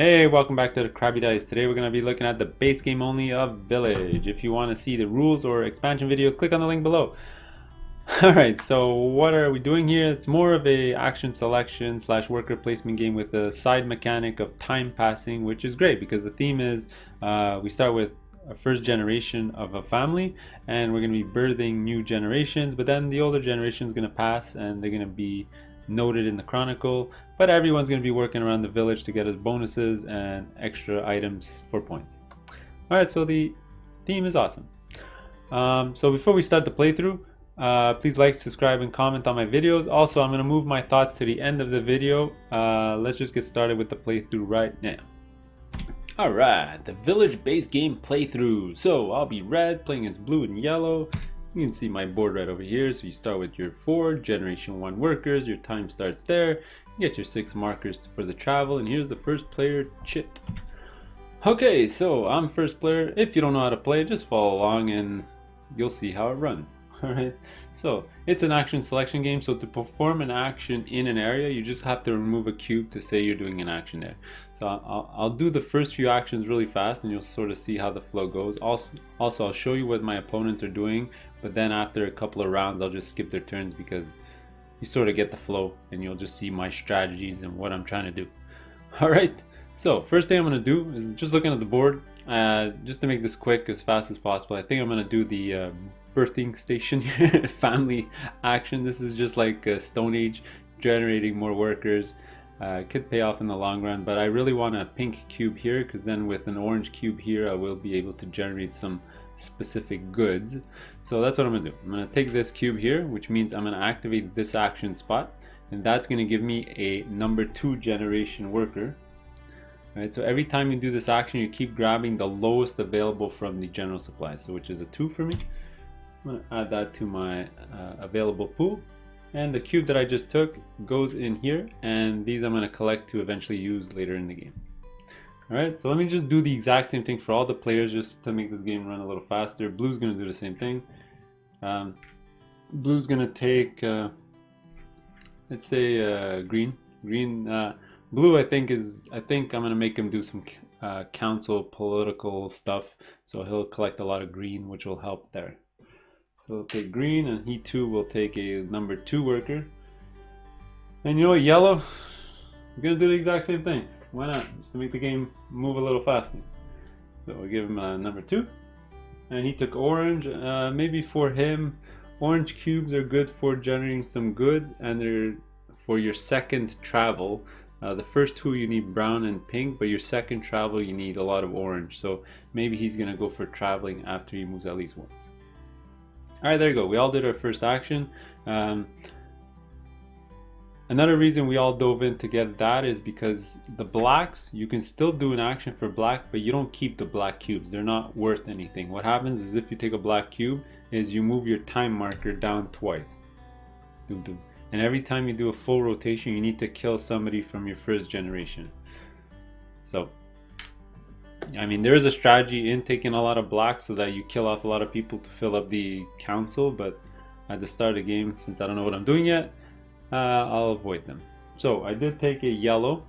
Hey, welcome back to the Crabby Dice. Today we're going to be looking at the base game only of Village. If you want to see the rules or expansion videos, click on the link below. Alright, so what are we doing here? It's more of a action selection slash worker placement game with a side mechanic of time passing, which is great because the theme is we start with a first generation of a family and we're going to be birthing new generations, but then the older generation is going to pass and they're going to be noted in the chronicle, but everyone's going to be working around the village to get us bonuses and extra items for points. Alright, so the theme is awesome. So before we start the playthrough, please like, subscribe, and comment on my videos. Also, I'm going to move my thoughts to the end of the video. Let's just get started with the playthrough right now. Alright, the village base game playthrough. So I'll be red playing against blue and yellow. You can see my board right over here. So you start with your 4 generation 1 workers. Your time starts there. You get your 6 markers for the travel, and here's the first player, Chit. Okay, so I'm first player. If you don't know how to play, just follow along and you'll see how it runs. Alright, so it's an action selection game. So to perform an action in an area, you just have to remove a cube to say you're doing an action there. So I'll do the first few actions really fast and you'll sort of see how the flow goes. Also I'll show you what my opponents are doing, but then after a couple of rounds I'll just skip their turns because you sort of get the flow and you'll just see my strategies and what I'm trying to do. Alright, so first thing I'm going to do is just looking at the board, just to make this quick as fast as possible. I think I'm going to do the birthing station family action. This is just like a Stone Age, generating more workers. Could pay off in the long run, but I really want a pink cube here because then with an orange cube here I will be able to generate some specific goods. So that's what I'm gonna do. I'm gonna take this cube here, which means I'm gonna activate this action spot, and that's gonna give me a number 2 generation worker. Right, so every time you do this action you keep grabbing the lowest available from the general supply, so which is a 2 for me. I'm going to add that to my available pool, and the cube that I just took goes in here, and these I'm going to collect to eventually use later in the game. Alright, so let me just do the exact same thing for all the players just to make this game run a little faster. Blue's going to do the same thing. Blue's going to take, let's say green. Blue I think I'm going to make him do some council political stuff, so he'll collect a lot of green, which will help there. So he'll take green, and he too will take a number 2 worker. And you know what, yellow? I'm gonna do the exact same thing. Why not? Just to make the game move a little faster. So we'll give him a number 2. And he took orange. Maybe for him, orange cubes are good for generating some goods, and they're for your second travel. The first 2 you need brown and pink, but your second travel you need a lot of orange. So maybe he's gonna go for traveling after he moves at least once. Alright, there you go. We all did our first action. Another reason we all dove in to get that is because the blacks, you can still do an action for black, but you don't keep the black cubes. They're not worth anything. What happens is if you take a black cube, is you move your time marker down twice. And every time you do a full rotation, you need to kill somebody from your first generation. So I mean, there is a strategy in taking a lot of blacks so that you kill off a lot of people to fill up the council, but at the start of the game, since I don't know what I'm doing yet, I'll avoid them. So I did take a yellow.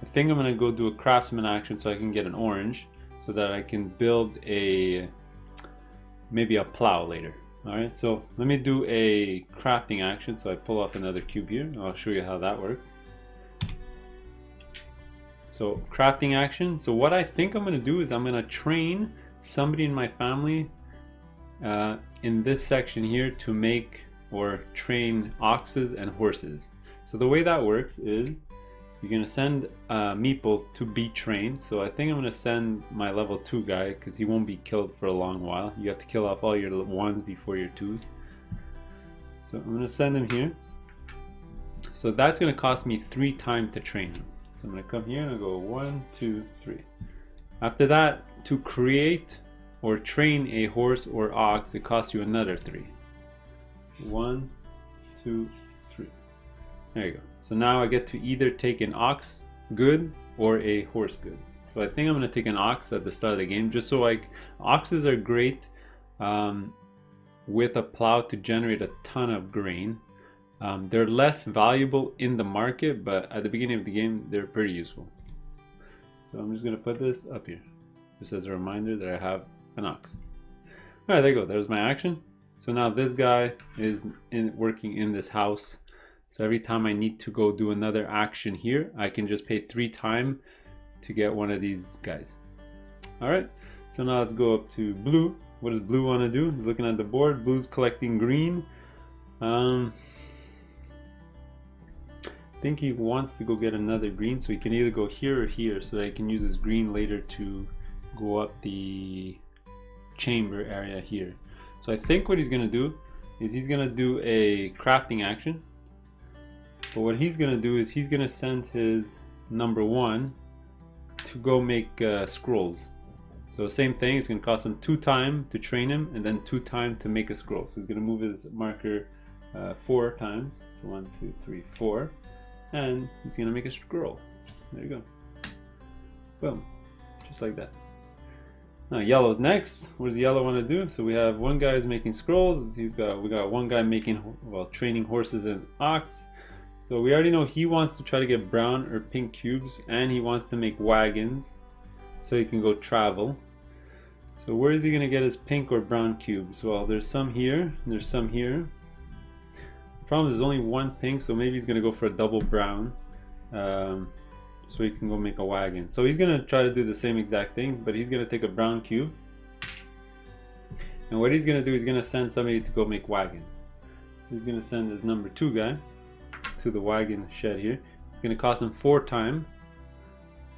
I think I'm going to go do a craftsman action so I can get an orange so that I can build maybe a plow later. Alright, so let me do a crafting action. So I pull off another cube here. I'll show you how that works. So crafting action. So what I think I'm going to do is I'm going to train somebody in my family in this section here to make or train oxes and horses. So the way that works is you're going to send Meeple to be trained. So I think I'm going to send my level 2 guy because he won't be killed for a long while. You have to kill off all your 1s before your 2s. So I'm going to send him here. So that's going to cost me 3 time to train him. So I'm going to come here and I'll go 1, 2, 3. After that, to create or train a horse or ox, it costs you another 3. 1, 2, 3. There you go. So now I get to either take an ox good or a horse good. So I think I'm going to take an ox at the start of the game, just so like oxes are great with a plow to generate a ton of grain. They're less valuable in the market, but at the beginning of the game, they're pretty useful. So I'm just going to put this up here, just as a reminder that I have an ox. All right, there you go. There's my action. So now this guy is working in this house. So every time I need to go do another action here, I can just pay 3 time to get one of these guys. All right, so now let's go up to blue. What does blue want to do? He's looking at the board. Blue's collecting green. I think he wants to go get another green, so he can either go here or here, so that he can use his green later to go up the chamber area here. So I think what he's gonna do is he's gonna do a crafting action. But what he's gonna do is he's gonna send his number 1 to go make scrolls. So same thing, it's gonna cost him 2 time to train him, and then 2 time to make a scroll. So he's gonna move his marker 4 times. 1, 2, 3, 4. And he's gonna make a scroll. There you go. Boom. Just like that. Now yellow's next. What does yellow want to do? So we have one guy is making scrolls. We got one guy making, well, training horses and ox. So we already know he wants to try to get brown or pink cubes, and he wants to make wagons so he can go travel. So where is he gonna get his pink or brown cubes? Well, there's some here, and there's some here. Problem is there's only 1 pink, so maybe he's gonna go for a double brown, so he can go make a wagon. So he's gonna try to do the same exact thing, but he's gonna take a brown cube, and what he's gonna do, he's gonna send somebody to go make wagons. So he's gonna send his number 2 guy to the wagon shed here. It's gonna cost him 4 time.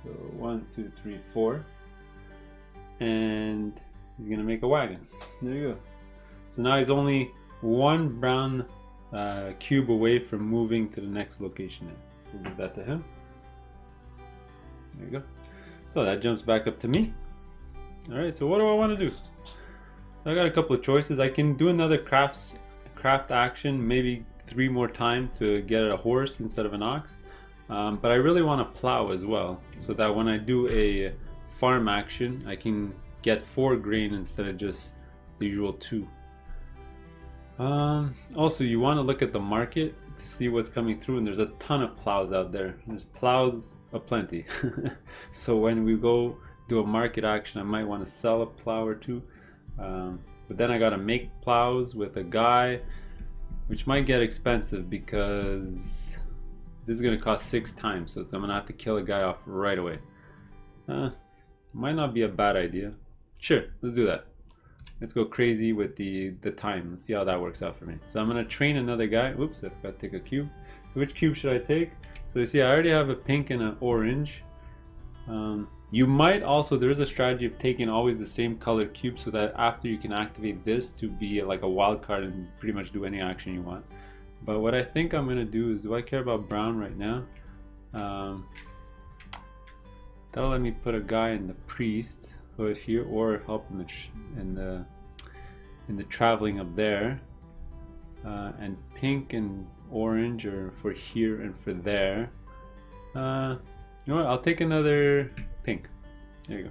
So 1, 2, 3, 4, and he's gonna make a wagon. There you go. So now he's only 1 brown cube away from moving to the next location. We'll give that to him. There you go. So that jumps back up to me. All right, so what do I want to do? So I got a couple of choices. I can do another craft action, maybe 3 more times to get a horse instead of an ox. But I really want to plow as well, so that when I do a farm action, I can get 4 grain instead of just the usual 2. Also, you want to look at the market to see what's coming through, and there's a ton of plows out there. There's plows aplenty. So when we go do a market action, I might want to sell a plow or 2, but then I gotta make plows with a guy, which might get expensive because this is gonna cost 6 times, so I'm gonna have to kill a guy off right away. Might not be a bad idea. Sure, let's do that. Let's go crazy with the time. Let's see how that works out for me. So I'm gonna train another guy. Oops, I forgot to take a cube. So which cube should I take? So you see, I already have a pink and an orange. You might also, there is a strategy of taking always the same color cube, so that after you can activate this to be like a wild card and pretty much do any action you want. But what I think I'm gonna do is, do I care about brown right now? That'll let me put a guy in the priest hood here, or help in the traveling up there. And pink and orange are for here and for there. You know what? I'll take another pink. There you go.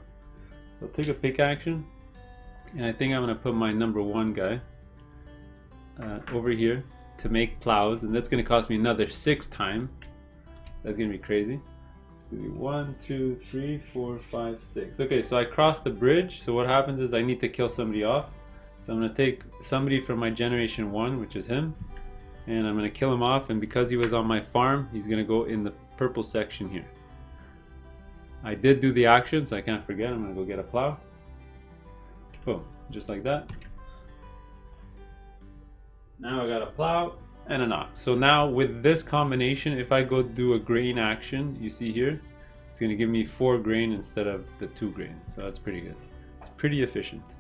So I'll take a pick action, and I think I'm gonna put my number 1 guy over here to make plows, and that's gonna cost me another 6 time. That's gonna be crazy. 1, 2, 3, 4, 5, 6. Okay, so I crossed the bridge. So what happens is I need to kill somebody off. So I'm gonna take somebody from my generation 1, which is him, and I'm gonna kill him off. And because he was on my farm, he's gonna go in the purple section here. I did do the action, so I can't forget. I'm gonna go get a plow. Boom, just like that. Now I got a plow and an ox. So now with this combination, if I go do a grain action, you see here, it's going to give me 4 grain instead of the 2 grain. So that's pretty good. It's pretty efficient.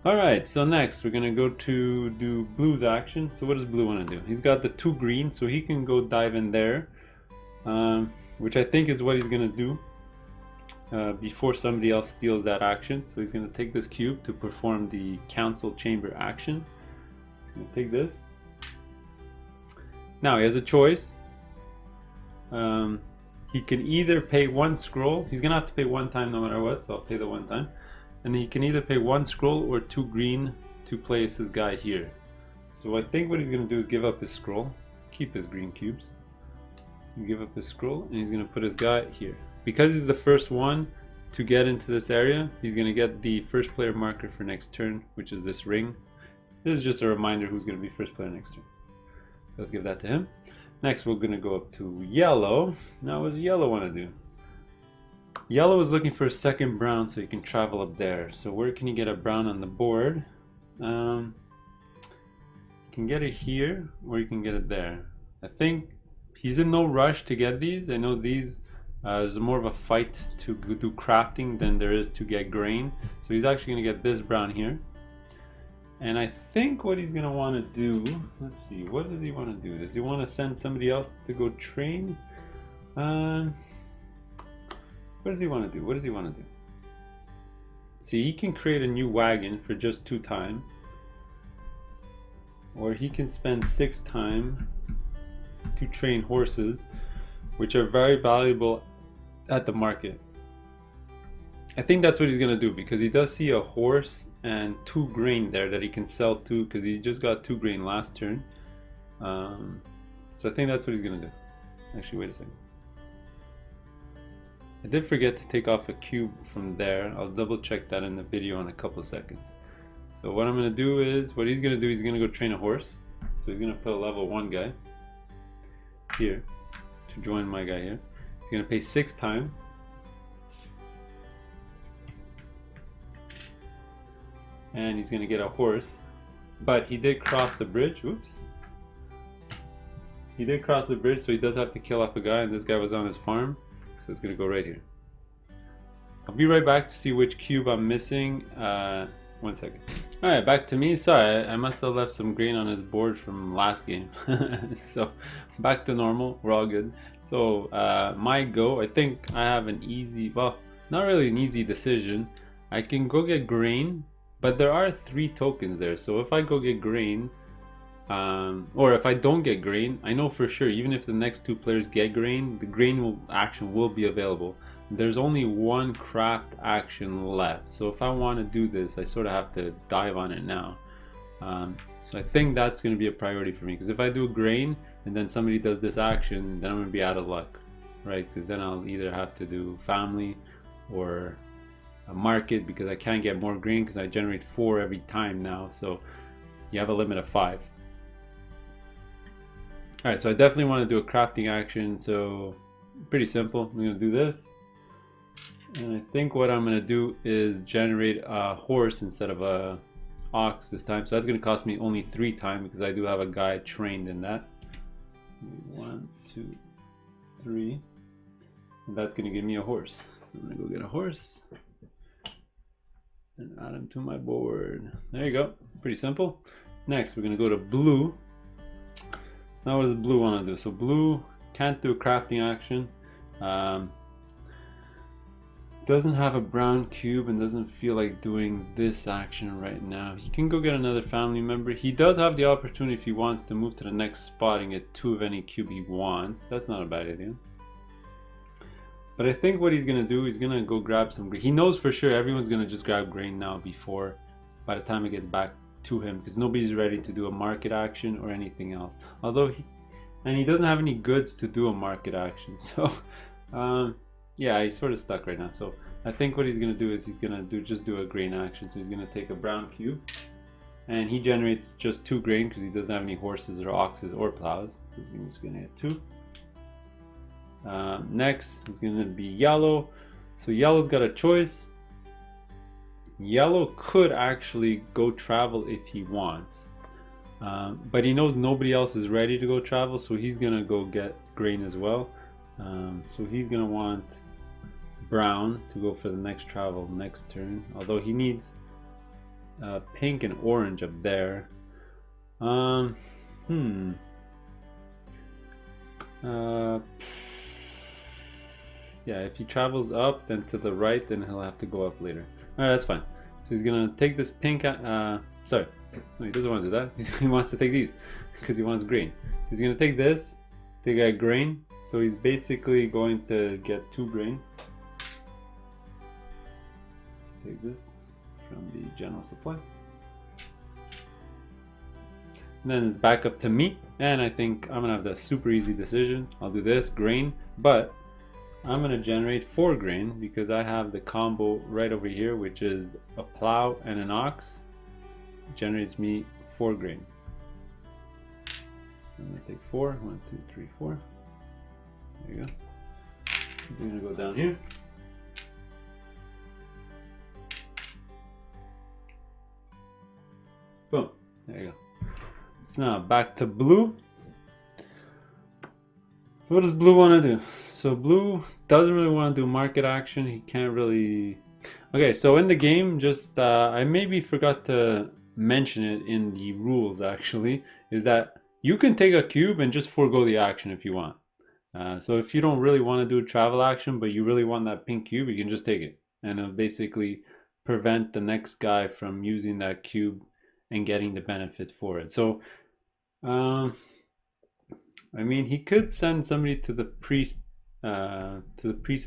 All right, so next we're going to go to do blue's action. So what does blue want to do? He's got the 2 green, so he can go dive in there, which I think is what he's going to do before somebody else steals that action. So he's going to take this cube to perform the council chamber action. He's going to take this. Now he has a choice. He can either pay 1 scroll. He's gonna have to pay 1 time no matter what, so I'll pay the 1 time. And he can either pay 1 scroll or 2 green to place his guy here. So I think what he's gonna do is give up his scroll, keep his green cubes, and give up his scroll, and he's gonna put his guy here. because he's the first one to get into this area, he's going to get the first player marker for next turn, which is this ring. This is just a reminder who's going to be first player next turn. So let's give that to him. Next, we're going to go up to yellow. Now, what does yellow want to do? Yellow is looking for a second brown so he can travel up there. So where can you get a brown on the board? You can get it here, or you can get it there. I think he's in no rush to get these. I know these there's more of a fight to do crafting than there is to get grain. So he's actually going to get this brown here. And I think what he's going to want to do, let's see, what does he want to do? Does he want to send somebody else to go train? What does he want to do? What does he want to do? See, he can create a new wagon for just 2 time. Or he can spend 6 time to train horses, which are very valuable at the market. I think that's what he's gonna do, because he does see a horse and 2 grain there that he can sell to, because he just got 2 grain last turn. So I think that's what he's gonna do. Actually, wait a second. I did forget to take off a cube from there. I'll double check that in the video in a couple of seconds. So what I'm gonna do is, what he's gonna do, he's gonna go train a horse. So he's gonna put a level 1 guy here to join my guy here. He's gonna pay 6 time. And he's gonna get a horse. But he did cross the bridge. Oops. He did cross the bridge, so he does have to kill off a guy, and this guy was on his farm. So it's gonna go right here. I'll be right back to see which cube I'm missing. 1 second. Alright, back to me. Sorry, I must have left some grain on his board from last game. So back to normal. We're all good. So my go, I think I have an easy, well, not really an easy decision. I can go get grain, but there are 3 tokens there. So if I go get grain, or if I don't get grain, I know for sure, even if the next 2 players get grain, the grain action will be available. There's only 1 craft action left, so if I want to do this, I sort of have to dive on it now. So I think that's going to be a priority for me, because if I do grain and then somebody does this action, then I'm going to be out of luck, right? Because then I'll either have to do family or a market, because I can't get more grain because I generate 4 every time now, so you have a limit of 5. Alright, so I definitely want to do a crafting action, so pretty simple. I'm going to do this. And I think what I'm going to do is generate a horse instead of a ox this time. So that's going to cost me only 3 time, because I do have a guy trained in that. So 1, 2, 3. And that's going to give me a horse. So I'm going to go get a horse and add him to my board. There you go. Pretty simple. Next, we're going to go to blue. So now what does blue want to do? So blue can't do a crafting action. Doesn't have a brown cube and doesn't feel like doing this action right now. He can go get another family member. He does have the opportunity, if he wants, to move to the next spot and get 2 of any cube he wants. That's not a bad idea. But I think what he's gonna do, he's gonna go grab some grain. He knows for sure everyone's gonna just grab grain now before, by the time it gets back to him, because nobody's ready to do a market action or anything else. Although he doesn't have any goods to do a market action, so yeah, he's sort of stuck right now. So I think what he's gonna do is he's gonna just do a grain action. So he's gonna take a brown cube, and he generates just 2 grain because he doesn't have any horses or oxes or plows. So he's just gonna get 2. Next is gonna be yellow. So yellow's got a choice. Yellow could actually go travel if he wants, but he knows nobody else is ready to go travel, so he's gonna go get grain as well. So he's gonna want brown to go for the next travel next turn, although he needs pink and orange up there. Yeah, if he travels up, then to the right, then he'll have to go up later. Alright, that's fine. So he's gonna take this pink, sorry, no, he doesn't want to do that. He wants to take these, because he wants green. So he's gonna take this, take a grain, so he's basically going to get 2 grain. Let's take this from the general supply. And then it's back up to me, and I think I'm gonna have the super easy decision. I'll do this, grain, but I'm going to generate 4 grain because I have the combo right over here, which is a plow and an ox. It generates me 4 grain. So I'm going to take 4. 1, 2, 3, 4. There you go. These are going to go down here. Boom. There you go. So now back to blue. So what does blue want to do? So blue doesn't really want to do market action. He can't really... Okay, so in the game, just I maybe forgot to mention it in the rules actually, is that you can take a cube and just forego the action if you want. So if you don't really want to do a travel action, but you really want that pink cube, you can just take it. And it'll basically prevent the next guy from using that cube and getting the benefit for it. So, I mean, he could send somebody to the priest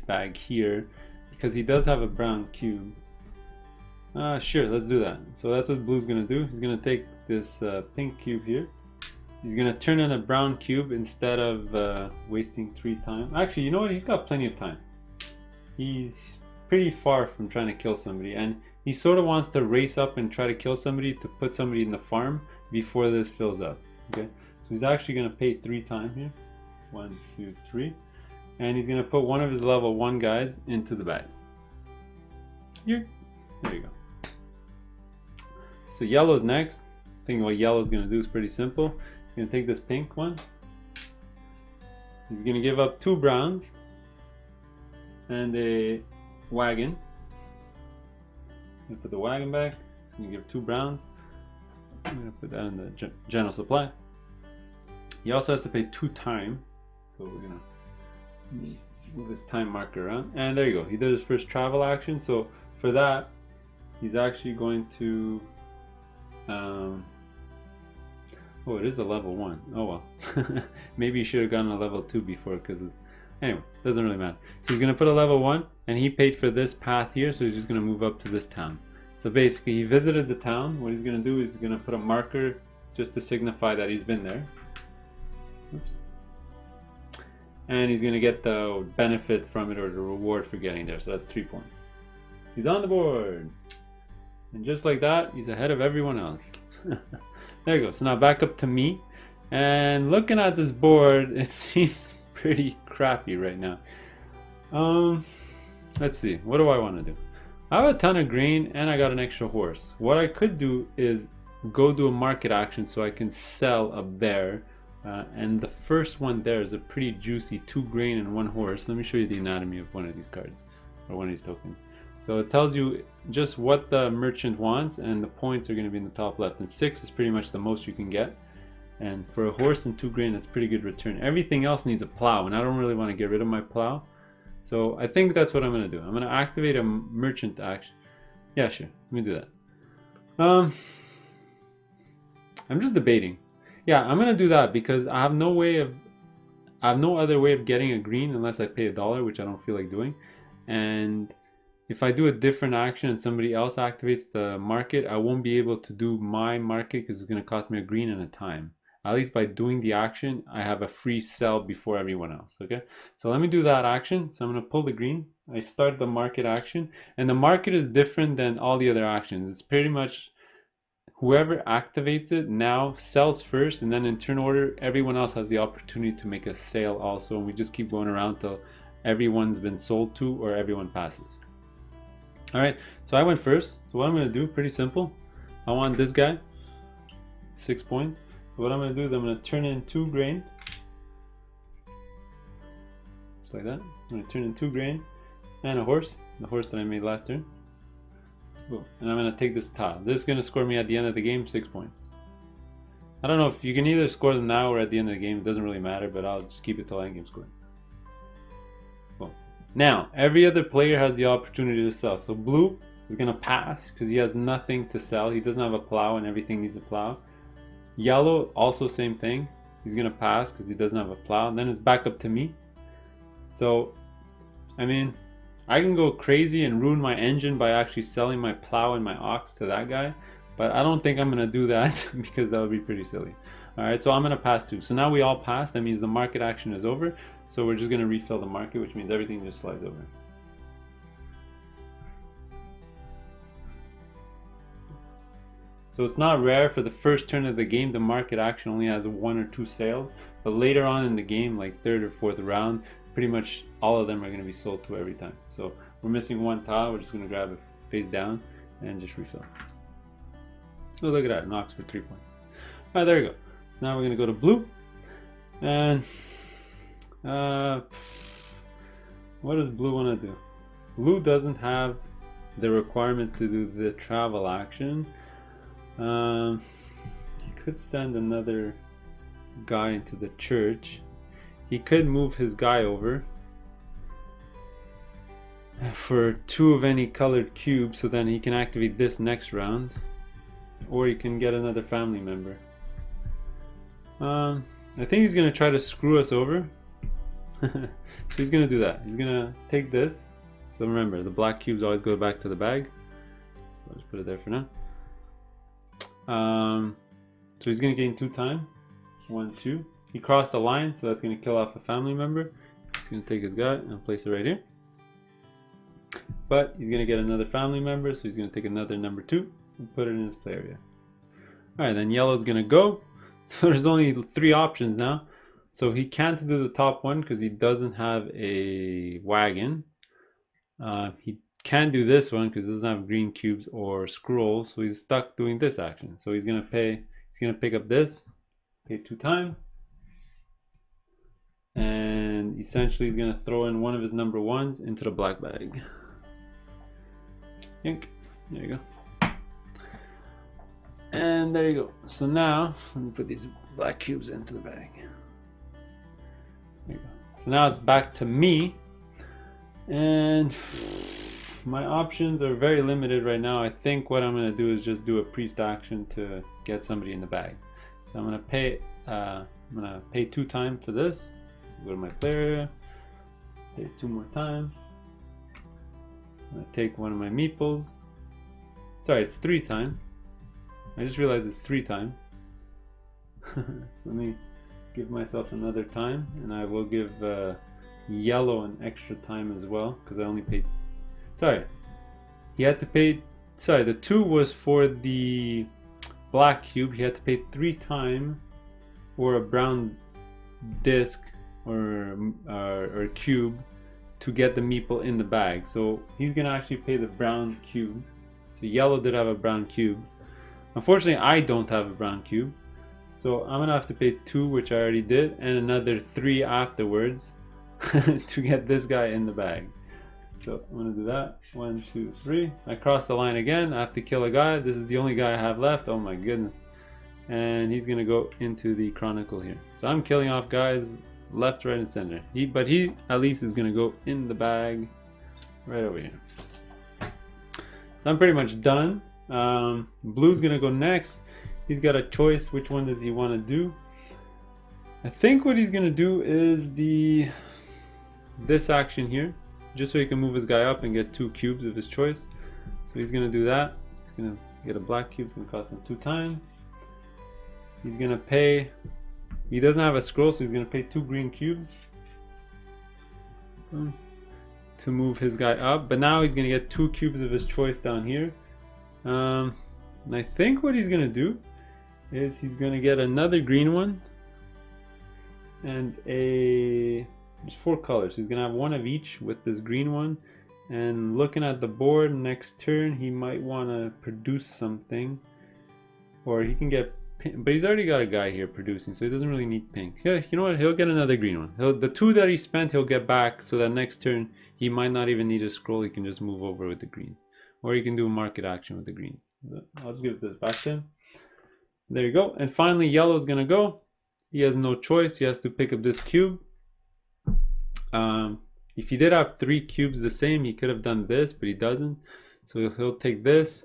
bag here, because he does have a brown cube. Sure, let's do that. So that's what blue's gonna do. He's gonna take this pink cube here. He's gonna turn in a brown cube instead of wasting 3 time. Actually, you know what? He's got plenty of time. He's pretty far from trying to kill somebody, and he sort of wants to race up and try to kill somebody to put somebody in the farm before this fills up. Okay, so he's actually gonna pay 3 time here. 1, 2, 3. And he's going to put one of his level 1 guys into the bag. Here. There you go. So yellow's next. I think what yellow's going to do is pretty simple. He's going to take this pink one. He's going to give up 2 browns and a wagon. He's going to put the wagon back. He's going to give 2 browns. I'm going to put that in the general supply. He also has to pay 2 time. So we're going to move this time marker around, and there you go. He did his first travel action. So for that, he's actually going to oh, it is a level 1. Oh well. Maybe he should have gotten a level 2 before, because anyway, doesn't really matter. So he's going to put a level 1, and he paid for this path here, so he's just going to move up to this town. So basically he visited the town. What he's going to do is he's going to put a marker just to signify that he's been there. Oops. And he's going to get the benefit from it, or the reward for getting there. So that's 3 points. He's on the board. And just like that, he's ahead of everyone else. There you go. So now back up to me. And looking at this board, it seems pretty crappy right now. Let's see. What do I want to do? I have a ton of grain and I got an extra horse. What I could do is go do a market action so I can sell a bear. And the first one there is a pretty juicy 2 grain and 1 horse. Let me show you the anatomy of one of these cards, or one of these tokens. So it tells you just what the merchant wants, and the points are going to be in the top left. And 6 is pretty much the most you can get. And for a horse and 2 grain, that's pretty good return. Everything else needs a plow, and I don't really want to get rid of my plow. So I think that's what I'm going to do. I'm going to activate a merchant action. Yeah, sure. Let me do that. I'm just debating. Yeah, I'm gonna do that because I have no other way of getting a green unless I pay $1, which I don't feel like doing. And if I do a different action and somebody else activates the market, I won't be able to do my market because it's gonna cost me a green and a time. At least by doing the action, I have a free sell before everyone else. Okay, so let me do that action. So I'm gonna pull the green. I start the market action, and the market is different than all the other actions. It's pretty much whoever activates it now sells first, and then in turn order everyone else has the opportunity to make a sale also, and we just keep going around till everyone's been sold to or everyone passes. All right, so I went first. So what I'm going to do, pretty simple. I want this guy 6 points. So what I'm going to do is I'm going to turn in 2 grain, just like that. I'm going to turn in 2 grain and a horse, the horse that I made last turn. Boom. And I'm going to take this tile. This is going to score me at the end of the game 6 points. I don't know if you can either score them now or at the end of the game. It doesn't really matter, but I'll just keep it till end game score. Boom. Now, every other player has the opportunity to sell. So blue is going to pass because he has nothing to sell. He doesn't have a plow and everything needs a plow. Yellow, also same thing. He's going to pass because he doesn't have a plow. And then it's back up to me. So, I mean, I can go crazy and ruin my engine by actually selling my plow and my ox to that guy, but I don't think I'm gonna do that because that would be pretty silly. All right, so I'm gonna pass 2. So now we all passed. That means the market action is over. So we're just gonna refill the market, which means everything just slides over. So it's not rare for the first turn of the game, the market action only has 1 or 2 sales. But later on in the game, like 3rd or 4th round, pretty much all of them are gonna be sold to every time. So we're missing 1 tile. We're just gonna grab it face down and just refill. Oh, look at that, knocks for 3 points. All right, there we go. So now we're gonna go to blue, and what does blue want to do? Blue doesn't have the requirements to do the travel action. He could send another guy into the church. He could move his guy over for 2 of any colored cube, so then he can activate this next round, or he can get another family member. I think he's gonna try to screw us over. So he's gonna do that. He's gonna take this. So remember, the black cubes always go back to the bag. So I'll just put it there for now. So he's gonna gain 2 time. 1, 2. He crossed the line, so that's gonna kill off a family member. He's gonna take his guy and place it right here. But he's gonna get another family member, so he's gonna take another number 2 and put it in his play area. Alright, then yellow's gonna go. So there's only 3 options now. So he can't do the top one because he doesn't have a wagon. He can't do this one because he doesn't have green cubes or scrolls, so he's stuck doing this action. So he's gonna pick up this, pay 2 time, and essentially he's gonna throw in one of his number 1s into the black bag. Yink. There you go. And there you go. So now let me put these black cubes into the bag. There you go. So now it's back to me, and my options are very limited right now. I think what I'm gonna do is just do a priest action to get somebody in the bag. So I'm gonna pay 2 time for this. Go to my player area, pay 2 more time. I'm gonna take one of my meeples. Sorry, it's 3 time. I just realized it's 3 time. So let me give myself another time, and I will give yellow an extra time as well because I only paid. Sorry, he had to pay. Sorry, the 2 was for the black cube. He had to pay 3 time or a brown disc or cube to get the meeple in the bag. So he's gonna actually pay the brown cube. So yellow did have a brown cube. Unfortunately, I don't have a brown cube. So I'm gonna have to pay 2, which I already did, and another 3 afterwards to get this guy in the bag. So I'm gonna do that. 1, 2, 3. I crossed the line again. I have to kill a guy. This is the only guy I have left. Oh my goodness. And he's gonna go into the chronicle here. So I'm killing off guys left, right, and center. But he at least is gonna go in the bag right over here. So I'm pretty much done. Blue's gonna go next. He's got a choice. Which one does he want to do? I think what he's gonna do is this action here, just so he can move his guy up and get 2 cubes of his choice. So he's gonna do that. He's gonna get a black cube. It's gonna cost him 2 time. He's gonna pay. He doesn't have a scroll, so he's gonna pay 2 green cubes to move his guy up. But now he's gonna get 2 cubes of his choice down here. And I think what he's gonna do is he's gonna get another green one and there's 4 colors. So he's gonna have 1 of each with this green one. And looking at the board next turn, he might want to produce something, or he can get pink, but he's already got a guy here producing, so he doesn't really need pink. Yeah, you know what? He'll get another green one. The 2 that he spent, he'll get back, so that next turn he might not even need a scroll. He can just move over with the green, or he can do a market action with the greens. I'll just give this back to him. There you go. And finally, yellow's gonna go. He has no choice. He has to pick up this cube. If he did have 3 cubes the same, he could have done this, but he doesn't. So he'll take this.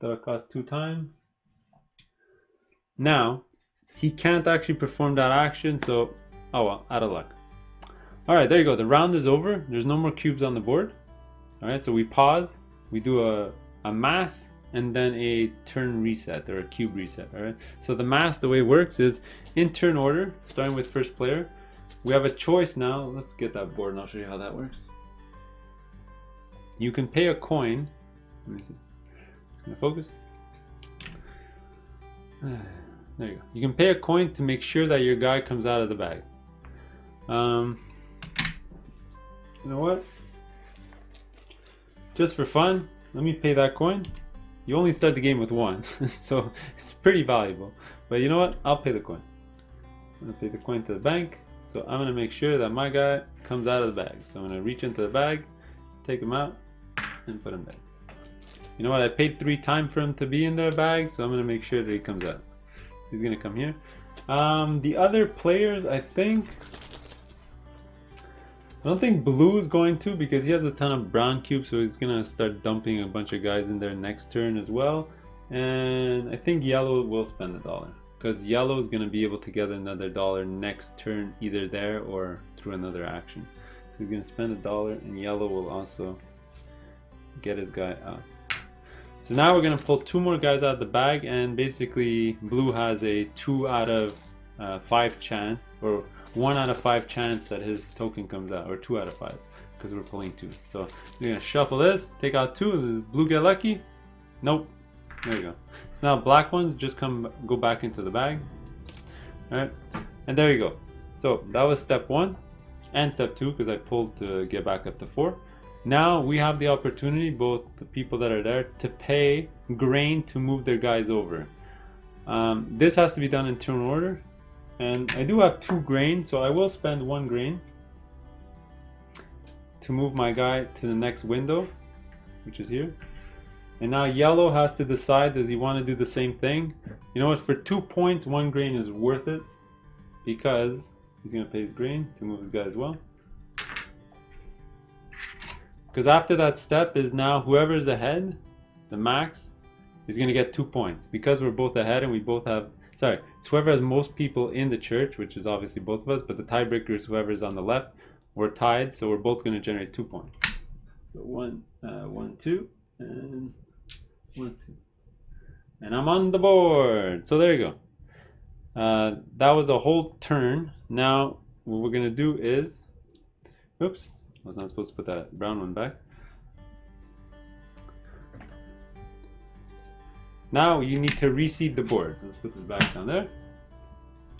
That'll cost 2 time. Now, he can't actually perform that action, so oh well, out of luck. Alright, there you go. The round is over. There's no more cubes on the board. Alright, so we pause. We do a mass and then a turn reset or a cube reset. All right. So the math, the way it works is in turn order, starting with first player. We have a choice now. Let's get that board and I'll show you how that works. You can pay a coin. Let me see. It's gonna focus. There you go. You can pay a coin to make sure that your guy comes out of the bag. You know what? Just for fun, let me pay that coin. You only start the game with one, so it's pretty valuable. But you know what? I'll pay the coin. I'm gonna pay the coin to the bank. So I'm gonna make sure that my guy comes out of the bag. So I'm gonna reach into the bag, take him out, and put him there. You know what? I paid 3 times for him to be in their bag, so I'm gonna make sure that he comes out. So he's gonna come here. The other players, I don't think blue is going to, because he has a ton of brown cubes, so he's gonna start dumping a bunch of guys in there next turn as well. And I think yellow will spend $1, because yellow is gonna be able to get another $1 next turn, either there or through another action. So he's gonna spend $1, and yellow will also get his guy out. So now we're gonna pull 2 more guys out of the bag, and basically blue has a 2 out of 5 chance, or 1 out of 5 chance that his token comes out, or 2 out of 5, because we're pulling 2. So we're gonna shuffle this, take out 2. Does blue get lucky? Nope. There you go. So now black ones just go back into the bag. All right, and there you go. So that was step 1 and step 2, because I pulled to get back up to 4. Now we have the opportunity, both the people that are there, to pay grain to move their guys over. This has to be done in turn order, and I do have 2 grain, so I will spend 1 grain to move my guy to the next window, which is here. And now yellow has to decide, does he want to do the same thing? You know what, for 2 points, 1 grain is worth it, because he's going to pay his grain to move his guy as well. Because after that step is now whoever's ahead, the max, is going to get 2 points. Because we're both ahead and we both have, sorry, it's whoever has most people in the church, which is obviously both of us, but the tiebreaker is whoever's on the left. We're tied, so we're both going to generate 2 points. So 1, 2, and 1, 2. And I'm on the board. So there you go. That was a whole turn. Now what we're going to do is, oops, I was not supposed to put that brown one back. Now you need to reseed the board. So let's put this back down there.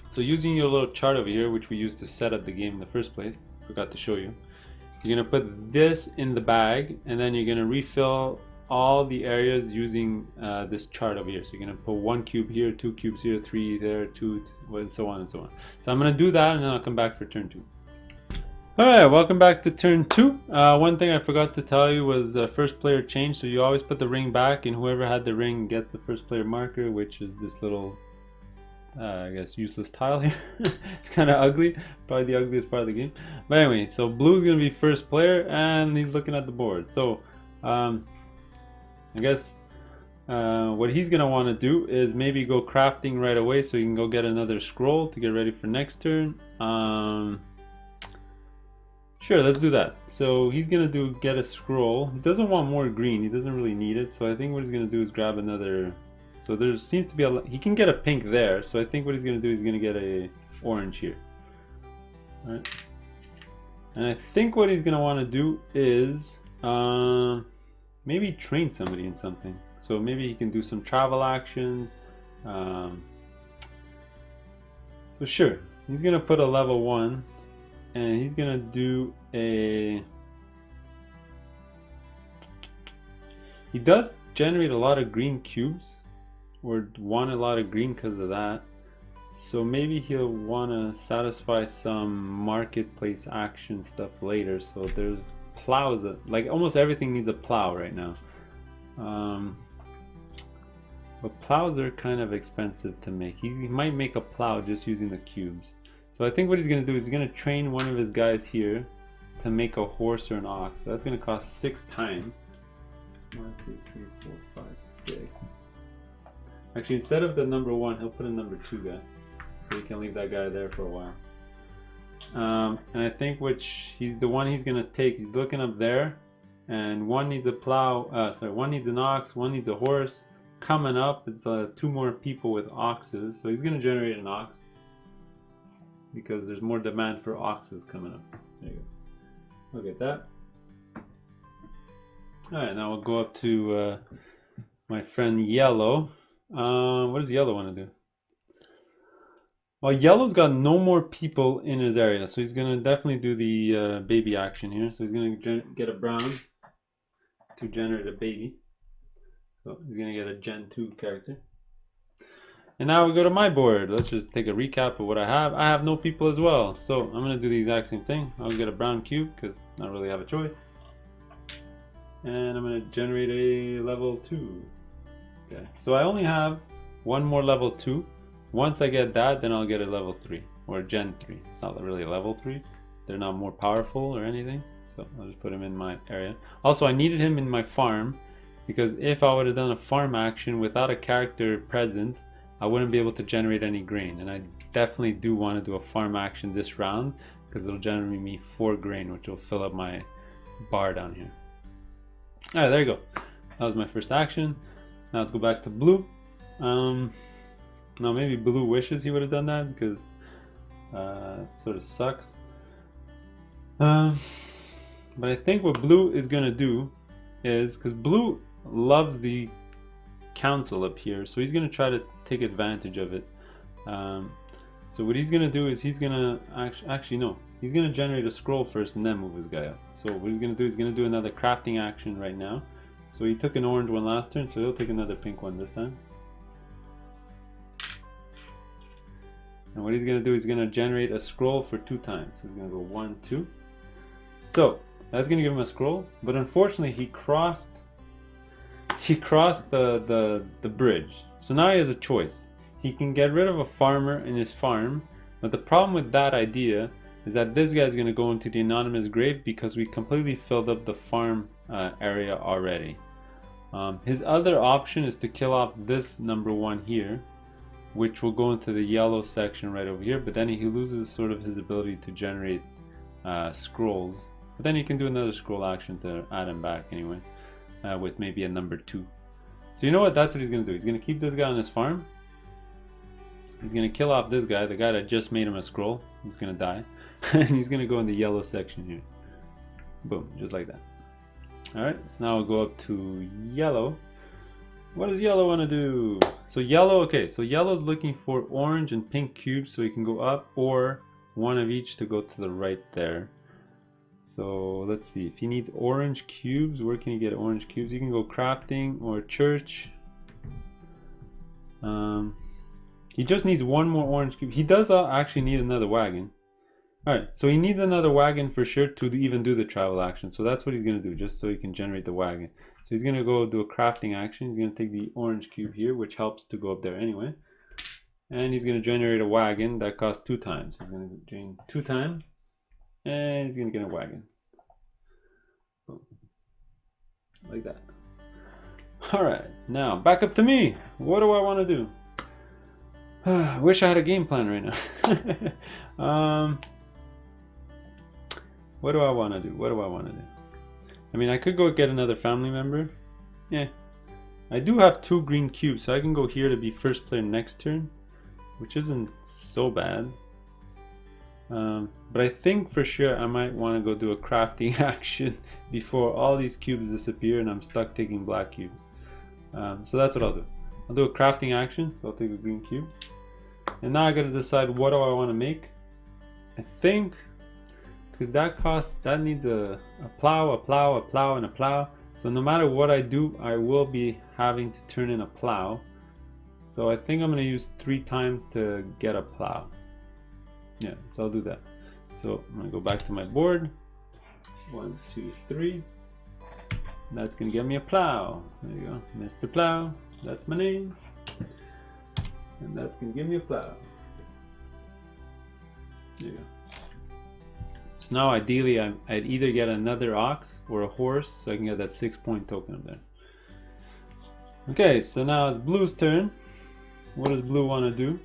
So using your little chart over here, which we used to set up the game in the first place, forgot to show you. You're going to put this in the bag, and then you're going to refill all the areas using this chart over here. So you're going to put 1 cube here, 2 cubes here, 3 there, 2, and so on and so on. So I'm going to do that, and then I'll come back for turn 2. Alright, welcome back to turn 2. One thing I forgot to tell you was first player change. So you always put the ring back, and whoever had the ring gets the first player marker, which is this little, I guess, useless tile here. It's kind of ugly, probably the ugliest part of the game. But anyway, so blue's going to be first player, and he's looking at the board. So I guess what he's going to want to do is maybe go crafting right away, so he can go get another scroll to get ready for next turn. Sure, let's do that. So he's gonna get a scroll. He doesn't want more green. He doesn't really need it. So I think what he's gonna do is grab another. So there seems to be he can get a pink there. So I think what he's gonna do is gonna get a orange here. All right. And I think what he's gonna want to do is maybe train somebody in something. So maybe he can do some travel actions. So sure, he's gonna put a level 1. And he's gonna do a. He does generate a lot of green cubes, or want a lot of green because of that. So maybe he'll want to satisfy some marketplace action stuff later. So there's plows, like almost everything needs a plow right now. But plows are kind of expensive to make. He might make a plow just using the cubes. So I think what he's going to do is he's going to train one of his guys here to make a horse or an ox. So that's going to cost 6 time. 1, 2, 3, 4, 5, 6. Actually, instead of the number 1, he'll put a number 2 guy. So we can leave that guy there for a while. And I think he's the one he's going to take. He's looking up there. and one needs a plow. Sorry, one needs an ox, one needs a horse. Coming up, it's 2 more people with oxes, so he's gonna generate an ox because there's more demand for oxes coming up. There you go. Look at that. All right, now we'll go up to my friend Yellow. What does Yellow want to do? Well, Yellow's got no more people in his area, so he's gonna definitely do the baby action here. So he's gonna get a brown to generate a baby. So he's gonna get a Gen 2 character. And now we go to my board. Let's just take a recap of what I have. I have no people as well, so I'm gonna do the exact same thing. I'll get a brown cube because I don't really have a choice. And I'm gonna generate a level 2. Okay, so I only have one more level 2. Once I get that, then I'll get a level 3 or a Gen 3. It's not really a level 3. They're not more powerful or anything. So I'll just put him in my area. Also, I needed him in my farm because if I would have done a farm action without a character present, I wouldn't be able to generate any grain. And I definitely do want to do a farm action this round because it'll generate me 4 grain, which will fill up my bar down here. All right, there you go. That was my first action. Now let's go back to blue. Now maybe blue wishes he would have done that because it sort of sucks. But I think what blue is gonna do is, because blue loves the council up here, so he's gonna try to take advantage of it. So what he's gonna do is he's gonna he's gonna generate a scroll first and then move his guy up. So what he's gonna do is he's gonna do another crafting action right now. So he took an orange one last turn, so he'll take another pink one this time. And what he's going to do is going to generate a scroll for 2 times. So he's going to go 1, 2. So that's going to give him a scroll. But unfortunately, he crossed the bridge. So now he has a choice. He can get rid of a farmer in his farm. But the problem with that idea is that this guy is going to go into the anonymous grave because we completely filled up the farm area already. His other option is to kill off this number 1 here, which will go into the yellow section right over here, but then he loses sort of his ability to generate scrolls. But then he can do another scroll action to add him back anyway, with maybe a number 2. So you know what, that's what he's going to do. He's going to keep this guy on his farm. He's going to kill off this guy, the guy that just made him a scroll. He's going to die. And he's going to go in the yellow section here. Boom, just like that. Alright, so now we'll go up to yellow. What does yellow want to do? So yellow, okay, so yellow's looking for orange and pink cubes so he can go up, or one of each to go to the right there. So let's see, if he needs orange cubes, where can he get orange cubes? You can go crafting or church. He just needs one more orange cube. He does actually need another wagon. Alright, so he needs another wagon for sure to even do the travel action. So that's what he's going to do, just so he can generate the wagon. So he's going to go do a crafting action. He's going to take the orange cube here, which helps to go up there anyway. And he's going to generate a wagon that costs 2 times. He's going to drain 2 times. And he's going to get a wagon. Boom. Like that. Alright, now back up to me. What do I want to do? I wish I had a game plan right now. What do I want to do? What do I want to do? I mean, I could go get another family member. Yeah. I do have 2 green cubes, so I can go here to be first player next turn, which isn't so bad. But I think for sure I might want to go do a crafting action before all these cubes disappear and I'm stuck taking black cubes. So that's what I'll do. I'll do a crafting action, so I'll take a green cube. And now I gotta decide what do I want to make. I think, because that needs a plow, a plow, a plow, and a plow. So no matter what I do, I will be having to turn in a plow. So I think I'm gonna use 3 times to get a plow. Yeah, so I'll do that. So I'm gonna go back to my board. 1, 2, 3. That's gonna get me a plow. There you go, Mr. Plow. That's my name. And that's gonna give me a plow. There you go. So now ideally I'd either get another ox or a horse so I can get that 6-point token up there. Okay, so now it's blue's turn. What does blue want to do?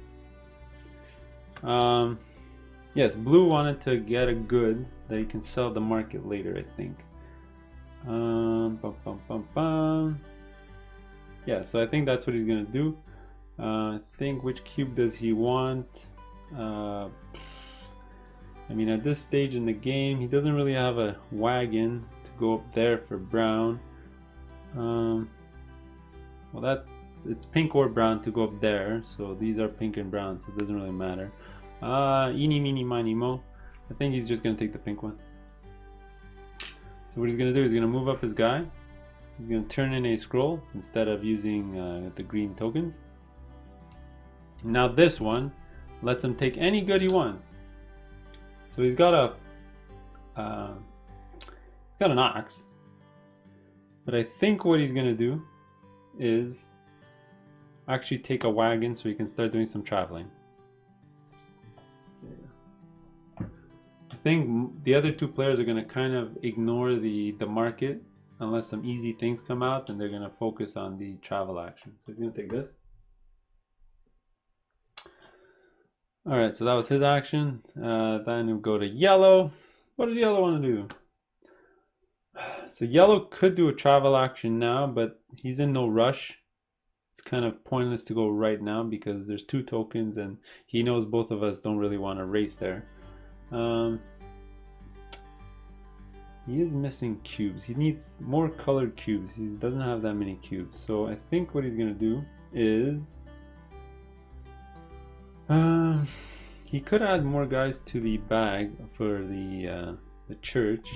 Yes, blue wanted to get a good that he can sell at the market later, I think. Bum, bum, bum, bum. Yeah, so I think that's what he's gonna do. I think, which cube does he want? I mean, at this stage in the game, he doesn't really have a wagon to go up there for brown. Well, it's pink or brown to go up there, so these are pink and brown, so it doesn't really matter. Eeny, meeny, miny, mo. I think he's just gonna take the pink one. So what he's gonna do is he's gonna move up his guy. He's gonna turn in a scroll instead of using the green tokens. Now this one lets him take any good he wants. So he's got an ox, but I think what he's gonna do is actually take a wagon so he can start doing some traveling. I think the other two players are gonna kind of ignore the market unless some easy things come out, and they're gonna focus on the travel action. So he's gonna take this. All right, so that was his action. Then we'll go to yellow. What does yellow want to do? So yellow could do a travel action now, but he's in no rush. It's kind of pointless to go right now because there's two tokens and he knows both of us don't really want to race there. He is missing cubes. He needs more colored cubes. He doesn't have that many cubes. So I think what he's gonna do is he could add more guys to the bag for the church.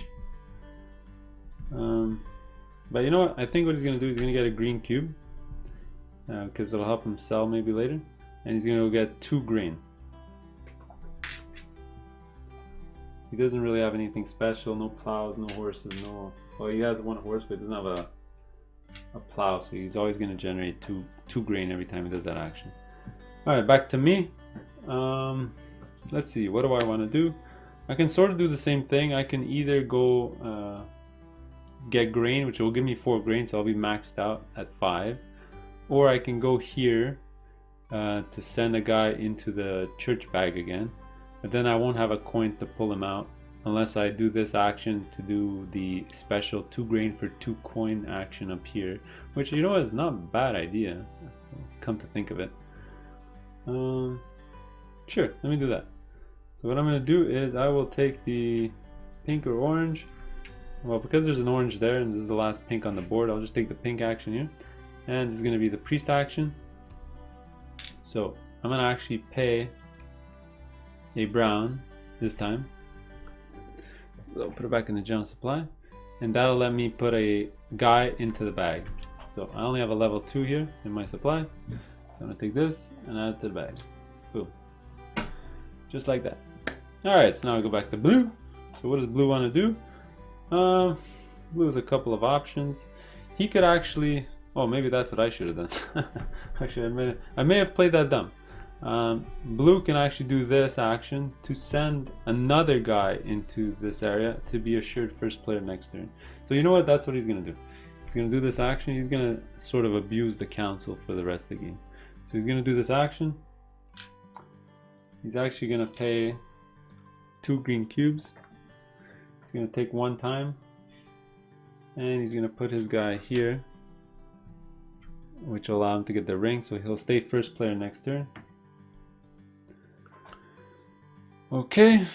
But you know what? I think what he's gonna do is he's gonna get a green cube because it'll help him sell maybe later, and he's gonna go get 2 green. He doesn't really have anything special. No plows, no horses, no. Well, he has 1 horse, but he doesn't have a plow, so he's always gonna generate two grain every time he does that action. All right, back to me. Let's see, what do I want to do? I can sort of do the same thing. I can either go get grain, which will give me 4 grain, so I'll be maxed out at 5, or I can go here to send a guy into the church bag again, but then I won't have a coin to pull him out unless I do this action to do the special 2 grain for 2 coin action up here, which, you know, is not a bad idea, come to think of it. Sure, let me do that. So what I'm going to do is I will take the pink or orange. Well, because there's an orange there and this is the last pink on the board, I'll just take the pink action here. And this is going to be the priest action. So I'm going to actually pay a brown this time. So I'll put it back in the general supply. And that'll let me put a guy into the bag. So I only have a level 2 here in my supply. So I'm going to take this and add it to the bag. Boom. Just like that. Alright, so now I go back to blue. So what does blue want to do? Blue has a couple of options. He could actually... Oh, maybe that's what I should have done. Actually, I may have played that dumb. Blue can actually do this action to send another guy into this area to be assured first player next turn. So you know what? That's what he's going to do. He's going to do this action. He's going to sort of abuse the council for the rest of the game. So he's going to do this action. He's actually going to pay 2 green cubes. He's going to take 1 time. And he's going to put his guy here, which will allow him to get the ring. So he'll stay first player next turn. Okay.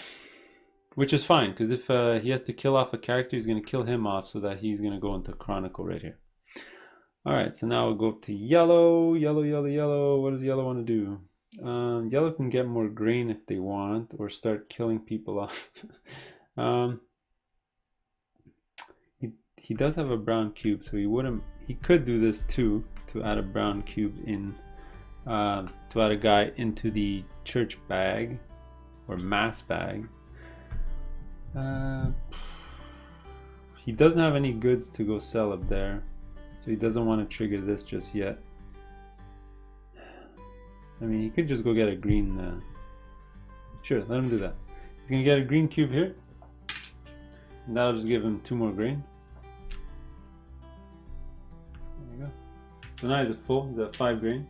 Which is fine, because if he has to kill off a character, he's going to kill him off so that he's going to go into Chronicle right here. Alright, so now we'll go up to yellow. Yellow, yellow, yellow. What does yellow want to do? Yellow can get more grain if they want, or start killing people off. He does have a brown cube, so he could do this too, to add a brown cube in, to add a guy into the church bag, or mass bag. He doesn't have any goods to go sell up there, so he doesn't want to trigger this just yet. I mean, he could just go get a green... Sure, let him do that. He's going to get a green cube here. And that'll just give him 2 more grain. There you go. So now he's at full. He's at 5 grain.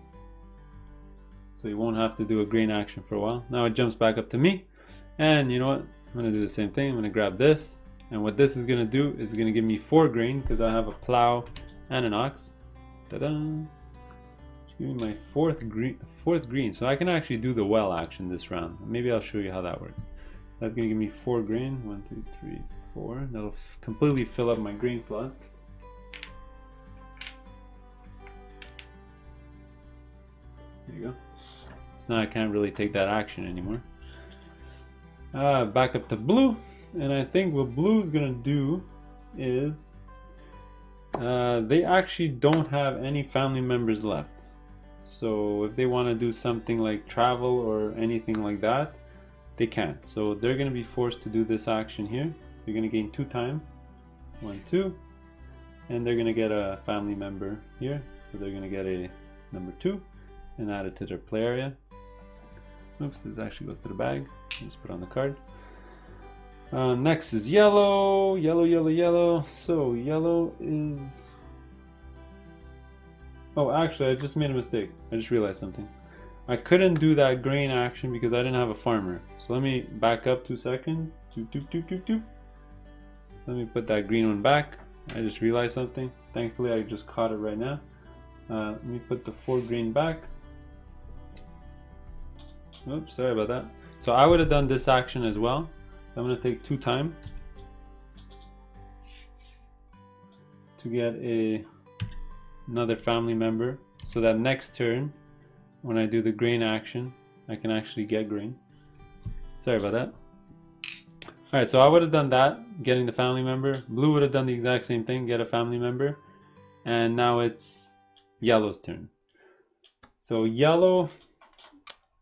So he won't have to do a grain action for a while. Now it jumps back up to me. And you know what? I'm going to do the same thing. I'm going to grab this. And what this is going to do is going to give me 4 grain because I have a plow and an ox. Ta-da! Give me my fourth green. So I can actually do the well action this round. Maybe I'll show you how that works. So that's going to give me 4 grain. 1, 2, 3, 4. That'll completely fill up my grain slots. There you go. So now I can't really take that action anymore. Back up to blue. And I think what blue is going to do is they actually don't have any family members left. So if they want to do something like travel or anything like that, they can't. So they're going to be forced to do this action here. They're going to gain 2 time. 1, 2. And they're going to get a family member here. So they're going to get a number 2 and add it to their play area. Oops, this actually goes to the bag. Just put it on the card. Next is yellow. Yellow. So yellow is... Oh, actually, I just made a mistake. I just realized something. I couldn't do that grain action because I didn't have a farmer. So let me back up 2 seconds. Let me put that green one back. I just realized something. Thankfully, I just caught it right now. Let me put the 4 grain back. Oops, sorry about that. So I would have done this action as well. So I'm going to take 2 time to get another family member, so that next turn when I do the grain action I can actually get grain. Sorry about that. Alright, so I would have done that, getting the family member. Blue would have done the exact same thing, get a family member. And now it's yellow's turn. So yellow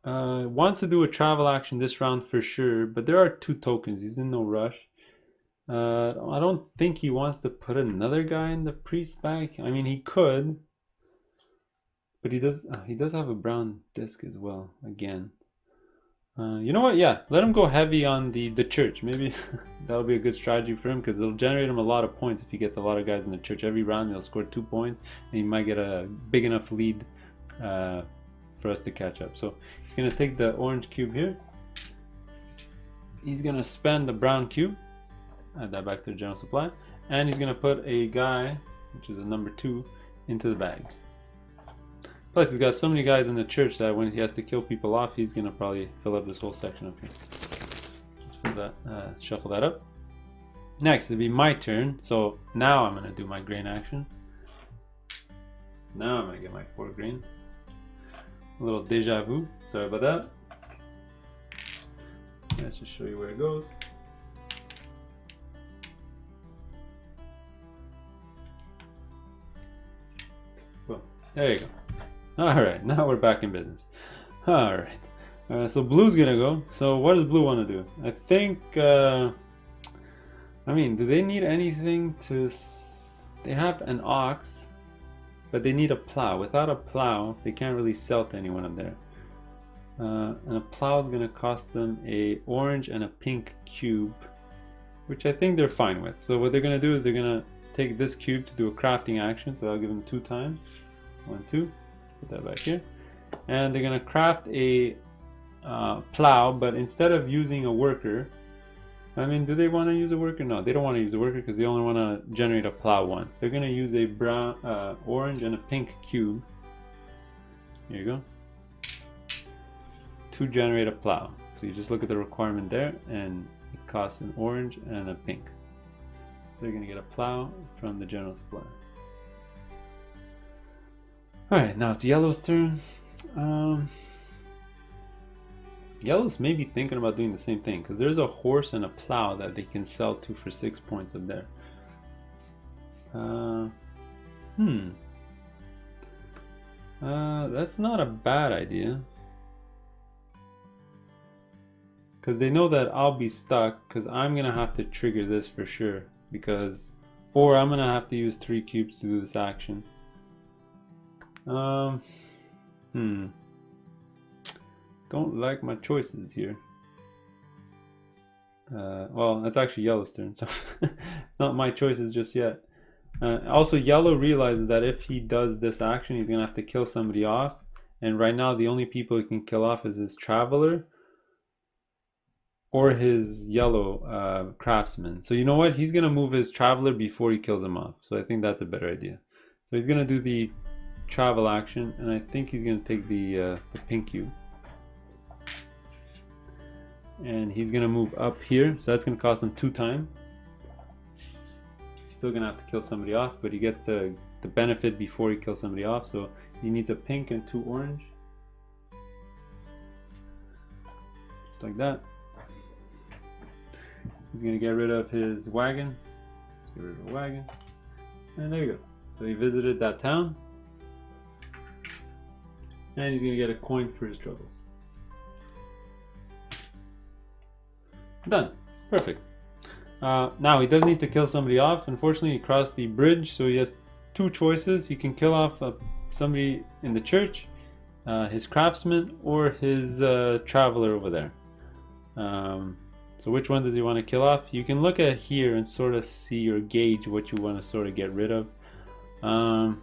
wants to do a travel action this round for sure, but there are 2 tokens. He's in no rush. I don't think he wants to put another guy in the priest bag. I mean, he could, but he does have a brown disc as well again. You know what? Yeah, let him go heavy on the church. Maybe that'll be a good strategy for him because it'll generate him a lot of points if he gets a lot of guys in the church. Every round he'll score 2 points and he might get a big enough lead for us to catch up. So he's going to take the orange cube here. He's going to spend the brown cube. Add that back to the general supply. And he's going to put a guy, which is a number 2, into the bag. Plus he's got so many guys in the church that when he has to kill people off, he's going to probably fill up this whole section up here. Let's put that, shuffle that up. Next, it'll be my turn. So now I'm going to do my grain action. So now I'm going to get my 4 grain. A little deja vu. Sorry about that. Let's just show you where it goes. Well, there you go. Alright, now we're back in business. Alright. So blue's gonna go. So what does blue want to do? I think, I mean, do they need anything to... They have an ox, but they need a plow. Without a plow, they can't really sell to anyone up there. And a plow is going to cost them a orange and a pink cube, which I think they're fine with. So what they're going to do is they're going to take this cube to do a crafting action. So I'll give them 2 times. 1, 2. Let's put that back here. And they're going to craft a plow, but instead of using a worker, I mean, do they want to use a worker? No, they don't want to use a worker because they only want to generate a plow once. They're going to use a brown, orange and a pink cube. Here you go. To generate a plow. So you just look at the requirement there and it costs an orange and a pink. So they're going to get a plow from the general supply. Alright, now it's yellow's turn. Yellow's maybe thinking about doing the same thing because there's a horse and a plow that they can sell to for 6 points up there. That's not a bad idea. Because they know that I'll be stuck because I'm going to have to trigger this for sure. Or I'm going to have to use 3 cubes to do this action. Don't like my choices here. Well, that's actually yellow's turn, so it's not my choices just yet. Also, yellow realizes that if he does this action, he's gonna have to kill somebody off. And right now, the only people he can kill off is his traveler. or his yellow craftsman. So you know what? He's gonna move his traveler before he kills him off. So I think that's a better idea. So he's gonna do the travel action, and I think he's gonna take the pink cube. And he's gonna move up here, so that's gonna cost him 2 time. He's still gonna have to kill somebody off, but he gets the benefit before he kills somebody off. So he needs a pink and 2 orange. Just like that. He's gonna get rid of his wagon. Let's get rid of the wagon. And there you go. So he visited that town. And he's gonna get a coin for his troubles. Done. Perfect. Now he does need to kill somebody off. Unfortunately, he crossed the bridge, so he has 2 choices. He can kill off somebody in the church, his craftsman, or his traveler over there. So which one does he want to kill off? You can look at here and sort of see or gauge what you want to sort of get rid of. I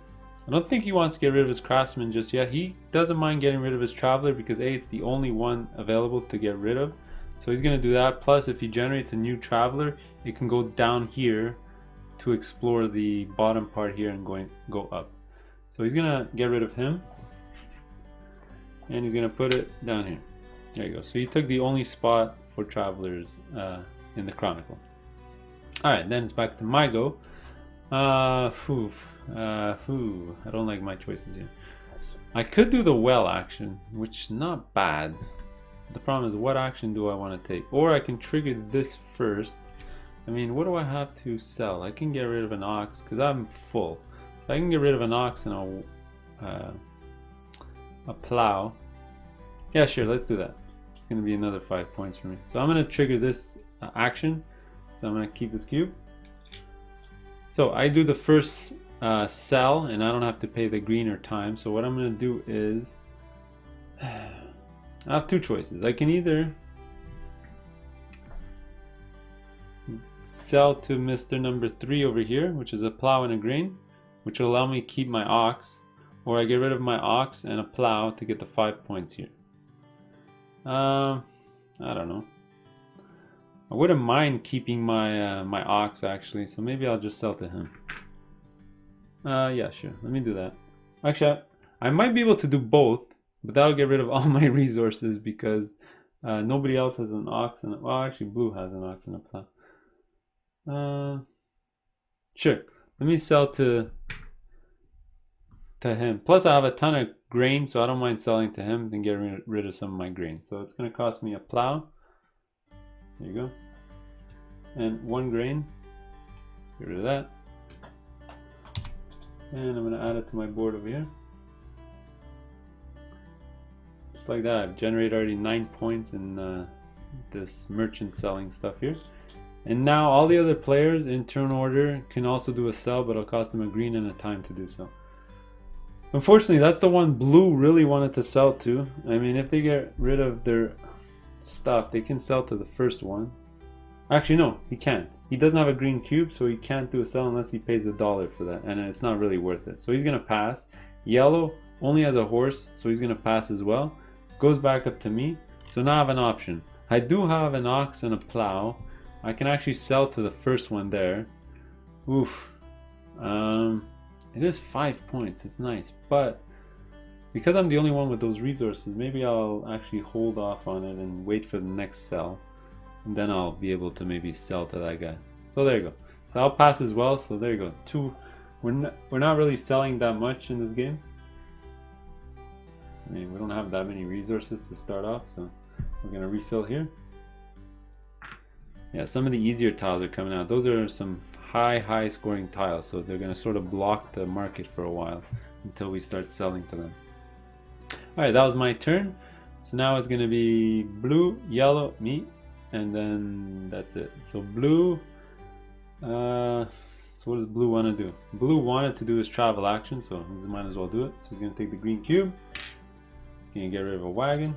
don't think he wants to get rid of his craftsman just yet. He doesn't mind getting rid of his traveler because A, it's the only one available to get rid of. So he's going to do that. Plus, if he generates a new traveler, it can go down here to explore the bottom part here and go up. So he's going to get rid of him. And he's going to put it down here. There you go. So he took the only spot for travelers in the Chronicle. Alright, then it's back to my go. I don't like my choices here. I could do the well action, which is not bad. The problem is, what action do I want to take? Or I can trigger this first. I mean, what do I have to sell? I can get rid of an ox because I'm full. So I can get rid of an ox and a plow. Yeah, sure, let's do that. It's going to be another 5 points for me. So I'm going to trigger this action. So I'm going to keep this cube. So I do the first sell, and I don't have to pay the green or time. So what I'm going to do is, I have 2 choices. I can either sell to Mr. number 3 over here, which is a plow and a grain, which will allow me to keep my ox, or I get rid of my ox and a plow to get the 5 points here. I don't know. I wouldn't mind keeping my my ox actually, so maybe I'll just sell to him. Yeah, sure. Let me do that. Actually, I might be able to do both, but that'll get rid of all my resources because nobody else has an ox and well, actually, Blue has an ox and a plow. Sure. Let me sell to him. Plus, I have a ton of grain, so I don't mind selling to him and getting rid of some of my grain. So it's going to cost me a plow. There you go. And 1 grain. Get rid of that. And I'm going to add it to my board over here. Just like that. I've generated already 9 points in this merchant selling stuff here. And now all the other players in turn order can also do a sell, but it'll cost them a green and a time to do so. Unfortunately, that's the one Blue really wanted to sell to. I mean, if they get rid of their stuff, they can sell to the first one. Actually, no, he can't. He doesn't have a green cube, so he can't do a sell unless he pays $1 for that, and it's not really worth it. So he's gonna pass. Yellow only has a horse, so he's gonna pass as well. Goes back up to me. So now I have an option. I do have an ox and a plow. I can actually sell to the first one there. Oof. It is 5 points. It's nice, but because I'm the only one with those resources, maybe I'll actually hold off on it and wait for the next sell, and then I'll be able to maybe sell to that guy. So there you go. So I'll pass as well. So there you go. We're not really selling that much in this game. I mean, we don't have that many resources to start off, so we're gonna refill here. Yeah, some of the easier tiles are coming out. Those are some high scoring tiles, so they're going to sort of block the market for a while until we start selling to them. Alright, that was my turn. So now it's going to be blue, yellow, me, and then that's it. So blue, so what does Blue want to do? Blue wanted to do his travel action, so he might as well do it. So he's going to take the green cube. He's going to get rid of a wagon.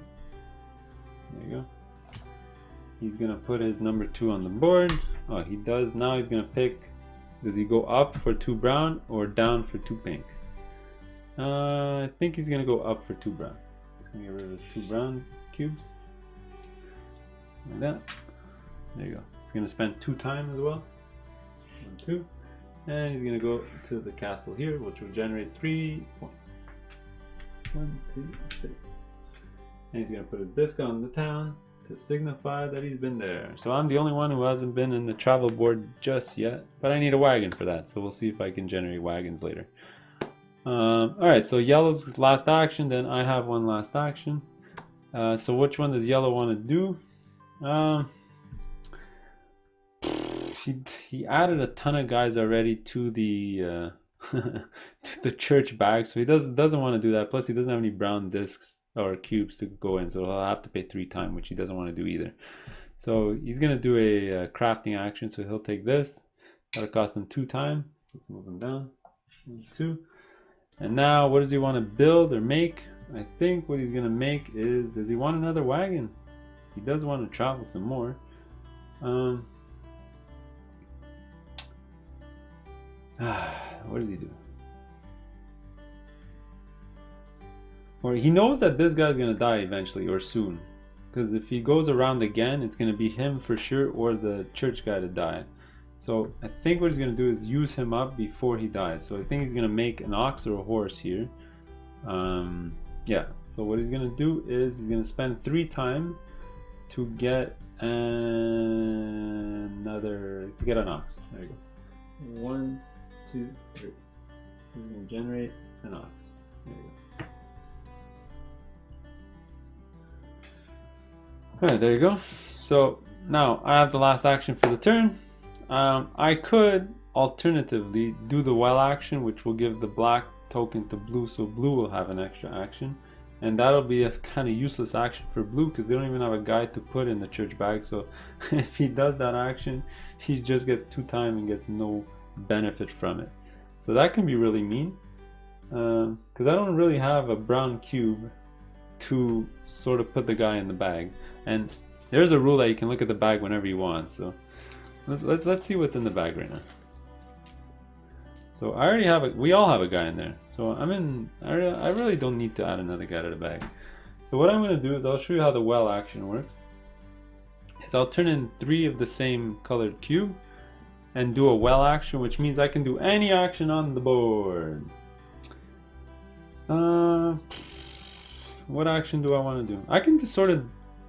There you go. He's going to put his number 2 on the board. Oh, he does. Now he's going to pick, does he go up for 2 brown or down for 2 pink? I think he's going to go up for 2 brown. He's going to get rid of his 2 brown cubes. like that. There you go. He's gonna spend 2 time as well. 1, 2. And he's gonna go to the castle here, which will generate 3 points. 1, 2, 3. And he's gonna put his disc on the town to signify that he's been there. So I'm the only one who hasn't been in the travel board just yet, but I need a wagon for that. So we'll see if I can generate wagons later. Alright, so yellow's last action, then I have one last action. So which one does yellow want to do? He added a ton of guys already to the to the church bag, so he doesn't want to do that. Plus he doesn't have any brown discs or cubes to go in, so he'll have to pay 3 time, which he doesn't want to do either. So he's gonna do a crafting action, so he'll take this. That'll cost him 2 time. Let's move him down. 1, 2. And now what does he want to build or make? I think what he's gonna make is, does he want another wagon? He does want to travel some more. What does he do? Or he knows that this guy's gonna die eventually or soon, because if he goes around again, it's gonna be him for sure or the church guy to die. So I think what he's gonna do is use him up before he dies. So I think he's gonna make an ox or a horse here. Yeah, so what he's gonna do is he's gonna spend 3 time to get an ox. There you go. 1, 2, 3. So he's gonna generate an ox. There you go. Alright, there you go. So now I have the last action for the turn. I could alternatively do the well action, which will give the black token to blue, so blue will have an extra action. And that'll be a kind of useless action for blue because they don't even have a guy to put in the church bag. So if he does that action, he just gets 2 time and gets no benefit from it. So that can be really mean because I don't really have a brown cube to sort of put the guy in the bag. And there's a rule that you can look at the bag whenever you want. So let's see what's in the bag right now. So I already have we all have a guy in there. So I really don't need to add another guy to the bag. So what I'm going to do is I'll show you how the well action works. Is I'll turn in 3 of the same colored cube and do a well action, which means I can do any action on the board. What action do I want to do? I can just sort of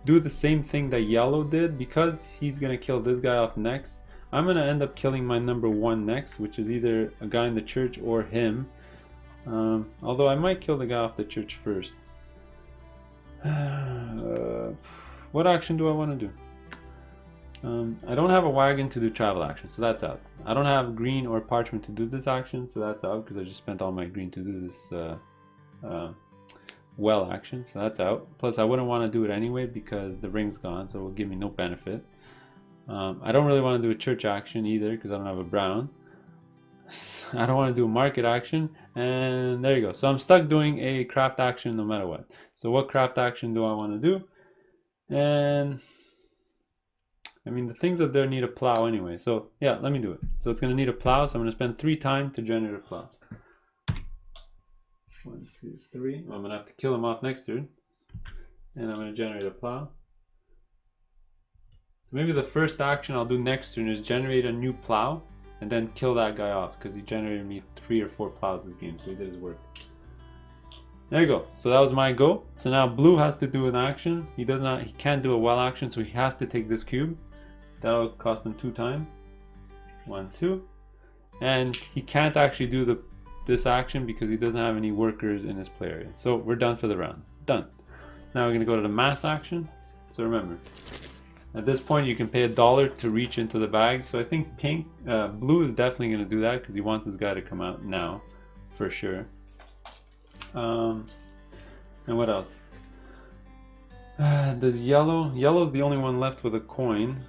do the same thing that yellow did. Because he's going to kill this guy off next, I'm going to end up killing my number 1 next, which is either a guy in the church or him. Although I might kill the guy off the church first. What action do I want to do? I don't have a wagon to do travel action, so that's out. I don't have green or parchment to do this action, so that's out because I just spent all my green to do this well action, so that's out. Plus I wouldn't want to do it anyway because the ring's gone, so it will give me no benefit. I don't really want to do a church action either because I don't have a brown. I don't want to do a market action, and there you go. So I'm stuck doing a craft action no matter what. So what craft action do I want to do? And I mean, the things up there need a plow anyway, so yeah, let me do it. So it's going to need a plow, so I'm going to spend 3 time to generate a plow. 1, 2, 3. I'm going to have to kill him off next turn, and I'm going to generate a plow. So maybe the first action I'll do next turn is generate a new plow and then kill that guy off because he generated me 3 or 4 plows this game, so he did his work. There you go. So that was my go. So now blue has to do an action. He can't do a well action, so he has to take this cube. That'll cost him 2 time. 1, 2. And he can't actually do this action because he doesn't have any workers in his play area. So we're done for the round. Done. Now we're going to go to the mass action. So remember, at this point you can pay $1 to reach into the bag. So I think blue is definitely going to do that because he wants this guy to come out now for sure. And what else? Does yellow's the only one left with a coin.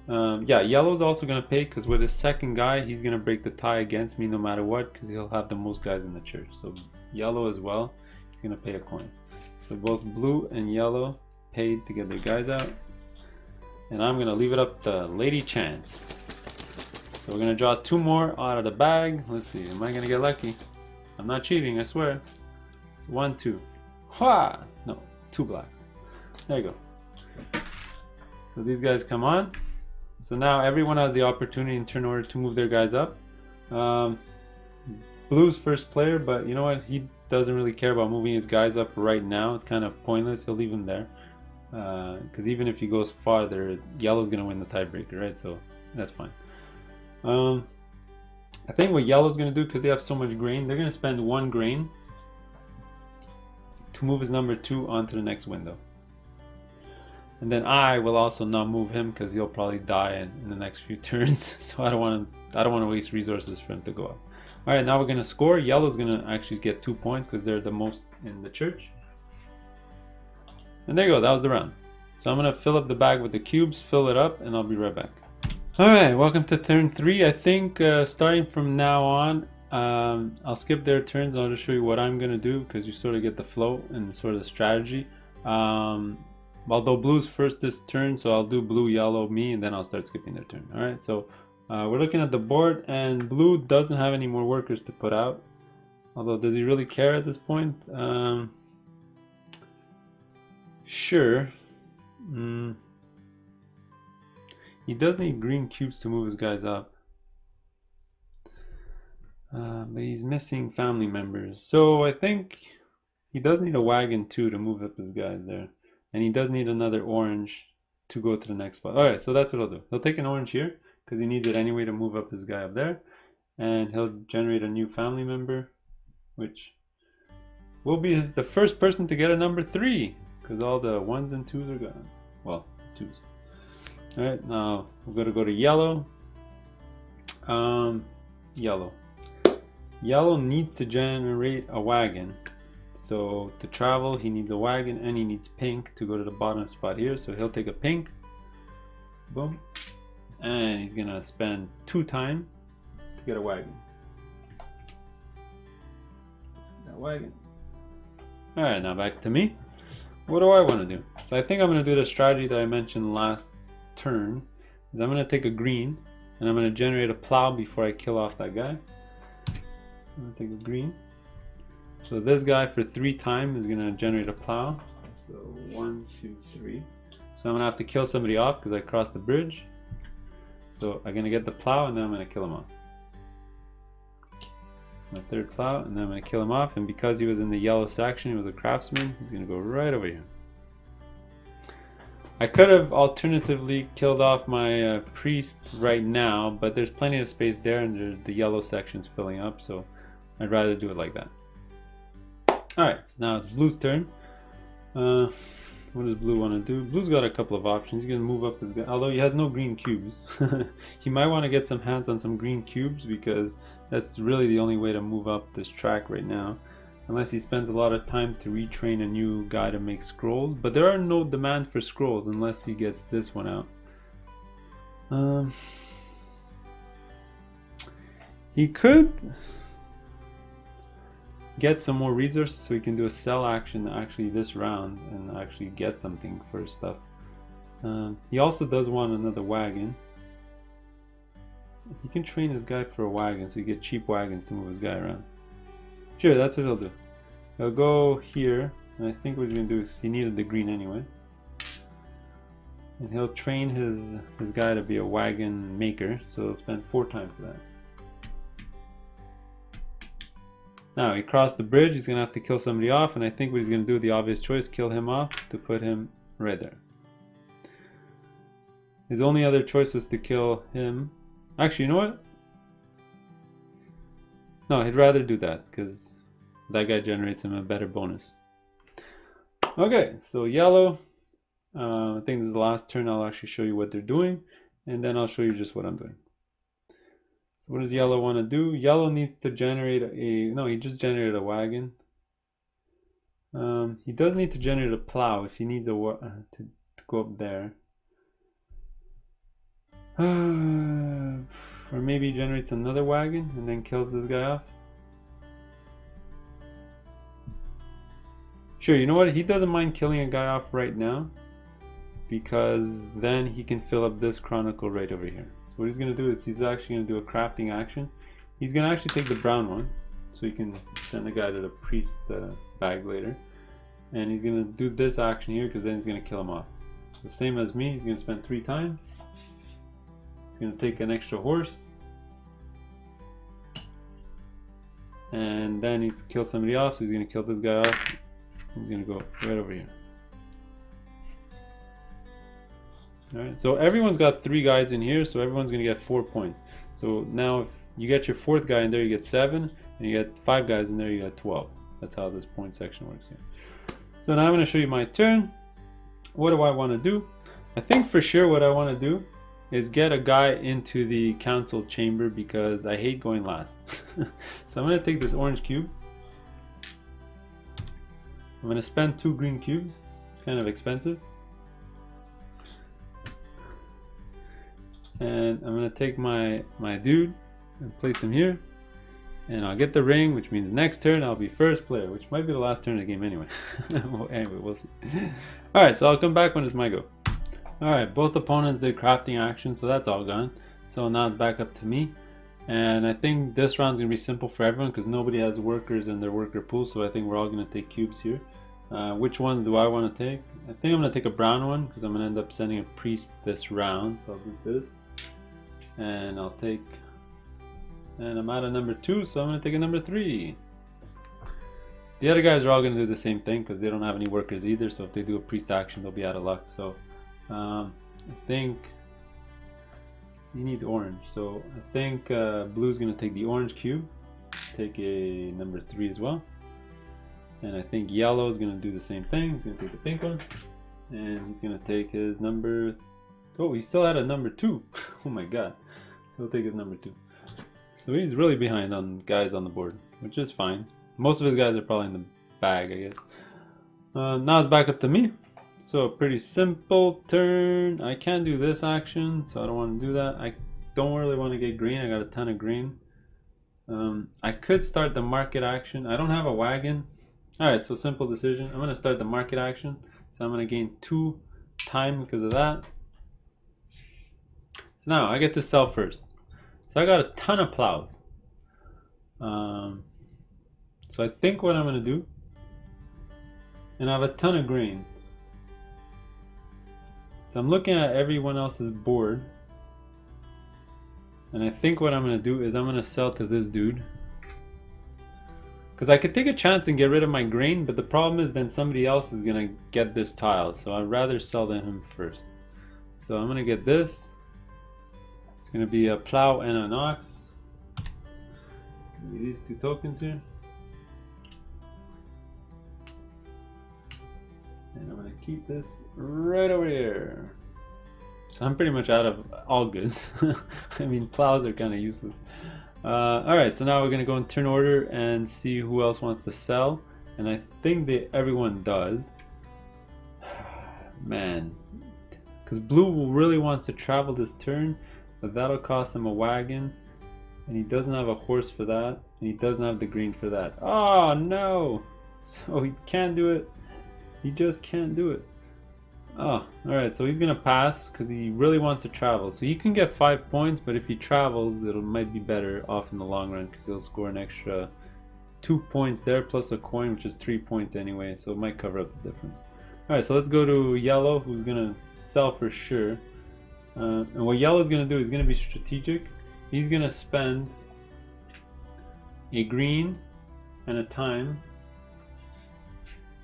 Yeah, yellow's also going to pay because with his second guy he's going to break the tie against me no matter what because he'll have the most guys in the church. So yellow as well, he's going to pay a coin. So both blue and yellow paid to get their guys out. And I'm going to leave it up to Lady Chance. So we're going to draw 2 more out of the bag. Let's see, am I going to get lucky? I'm not cheating, I swear. It's 1, 2. Ha! No, 2 blacks. There you go. So these guys come on. So now everyone has the opportunity in turn order to move their guys up. Blue's first player, but you know what? He doesn't really care about moving his guys up right now. It's kind of pointless. He'll leave him there. Because even if he goes farther, yellow's going to win the tiebreaker, right? So that's fine. I think what yellow's going to do, because they have so much grain, they're going to spend 1 grain to move his number 2 onto the next window. And then I will also not move him because he'll probably die in the next few turns. So I don't want to waste resources for him to go up. All right, now we're going to score. Yellow's going to actually get 2 points because they're the most in the church. And there you go. That was the round. So I'm going to fill up the bag with the cubes, fill it up, and I'll be right back. All right, welcome to turn 3. I think starting from now on, I'll skip their turns. And I'll just show you what I'm going to do because you sort of get the flow and sort of the strategy. Although blue's first this turn, so I'll do blue, yellow, me, and then I'll start skipping their turn. All right, so we're looking at the board, and blue doesn't have any more workers to put out. Although, does he really care at this point? Sure. He does need green cubes to move his guys up. But he's missing family members. So I think he does need a wagon too to move up his guys there. And he does need another orange to go to the next spot. Alright, so that's what I'll do. He'll take an orange here because he needs it anyway to move up his guy up there. And he'll generate a new family member, which will be the first person to get a number 3 because all the 1s and 2s are gone. Well, 2s. Alright, now we're going to go to yellow. Yellow needs to generate a wagon. So to travel, he needs a wagon and he needs pink to go to the bottom spot here. So he'll take a pink. Boom. And he's going to spend 2 time to get a wagon. Let's get that wagon. Alright, now back to me. What do I want to do? So I think I'm going to do the strategy that I mentioned last turn. Is I'm going to take a green and I'm going to generate a plow before I kill off that guy. So I'm going to take a green. So this guy for 3 time is going to generate a plow. So 1, 2, 3. So I'm going to have to kill somebody off because I crossed the bridge. So I'm going to get the plow and then I'm going to kill him off. My 3rd plow, and then I'm going to kill him off. And because he was in the yellow section, he was a craftsman, he's going to go right over here. I could have alternatively killed off my priest right now, but there's plenty of space there and the yellow section's filling up, so I'd rather do it like that. Alright, so now it's blue's turn. What does blue want to do? Blue's got a couple of options. He's going to move up his guy, although he has no green cubes. He might want to get some hands on some green cubes because that's really the only way to move up this track right now. Unless he spends a lot of time to retrain a new guy to make scrolls. But there are no demand for scrolls unless he gets this one out. He could get some more resources so he can do a sell action actually this round and actually get something for his stuff. He also does want another wagon. He can train his guy for a wagon so you get cheap wagons to move his guy around. Sure, that's what he'll do. He'll go here, and I think what he's going to do is he needed the green anyway. And he'll train his guy to be a wagon maker, so he'll spend 4 time for that. Now he crossed the bridge, he's going to have to kill somebody off, and I think what he's going to do, the obvious choice, kill him off to put him right there. His only other choice was to kill him. Actually, you know what? No, he'd rather do that because that guy generates him a better bonus. Okay, so yellow. I think this is the last turn. I'll actually show you what they're doing, and then I'll show you just what I'm doing. So what does yellow want to do? Yellow needs to generate a... No, he just generated a wagon. He does need to generate a plow if he needs a to go up there. Or maybe he generates another wagon and then kills this guy off. Sure, you know what? He doesn't mind killing a guy off right now because then he can fill up this chronicle right over here. So what he's going to do is he's actually going to do a crafting action. He's going to actually take the brown one so he can send the guy to the priest bag later. And he's going to do this action here because then he's going to kill him off. So same as me, he's going to spend 3 time. He's going to take an extra horse. And then he's kill somebody off, so he's going to kill this guy off. He's going to go right over here. Alright, so everyone's got 3 guys in here, so everyone's going to get 4 points. So now if you get your 4th guy in there, you get 7, and you get 5 guys in there, you get 12. That's how this point section works here. So now I'm going to show you my turn. What do I want to do? I think for sure what I want to do is get a guy into the council chamber because I hate going last. So I'm going to take this orange cube. I'm going to spend 2 green cubes. Kind of expensive. And I'm going to take my dude and place him here. And I'll get the ring, which means next turn I'll be first player, which might be the last turn of the game anyway. Well, anyway, we'll see. Alright, so I'll come back when it's my go. Alright, both opponents did crafting action, so that's all gone. So now it's back up to me. And I think this round's going to be simple for everyone because nobody has workers in their worker pool, so I think we're all going to take cubes here. Which ones do I want to take? I think I'm going to take a brown one because I'm going to end up sending a priest this round. So I'll do this. And I'll take... And I'm out of number 2, so I'm going to take a number 3. The other guys are all going to do the same thing because they don't have any workers either, so if they do a priest action, they'll be out of luck. So I think he needs orange, so I think blue's going to take the orange cube, take a number 3 as well. And I think yellow is going to do the same thing. He's going to take the pink one, and he's going to take his number... Oh, he still had a number 2. Oh my god. So he'll take his number 2. So he's really behind on guys on the board, which is fine. Most of his guys are probably in the bag, I guess. Now it's back up to me. So a pretty simple turn. I can't do this action, so I don't want to do that. I don't really want to get green. I got a ton of green. I could start the market action. I don't have a wagon. Alright, so simple decision. I'm going to start the market action. So I'm going to gain 2 time because of that. So now I get to sell first. So I got a ton of plows. So I think what I'm going to do, and I have a ton of grain. So I'm looking at everyone else's board. And I think what I'm going to do is I'm going to sell to this dude. Because I could take a chance and get rid of my grain, but the problem is then somebody else is going to get this tile. So I'd rather sell to him first. So I'm going to get this. It's going to be a plow and an ox. These 2 tokens here. And I'm going to keep this right over here. So I'm pretty much out of all goods. I mean, plows are kind of useless. Alright, so now we're going to go in turn order and see who else wants to sell. And I think that everyone does. Man. Because blue really wants to travel this turn. But that'll cost him a wagon, and he doesn't have a horse for that, and he doesn't have the green for that. Oh no! So he can't do it. He just can't do it. Oh, alright, so he's gonna pass because he really wants to travel. So he can get 5 points, but if he travels, it might be better off in the long run because he'll score an extra 2 points there plus a coin, which is 3 points anyway, so it might cover up the difference. Alright, so let's go to yellow, who's gonna sell for sure. And what yellow's going to do is going to be strategic. He's going to spend a green and a time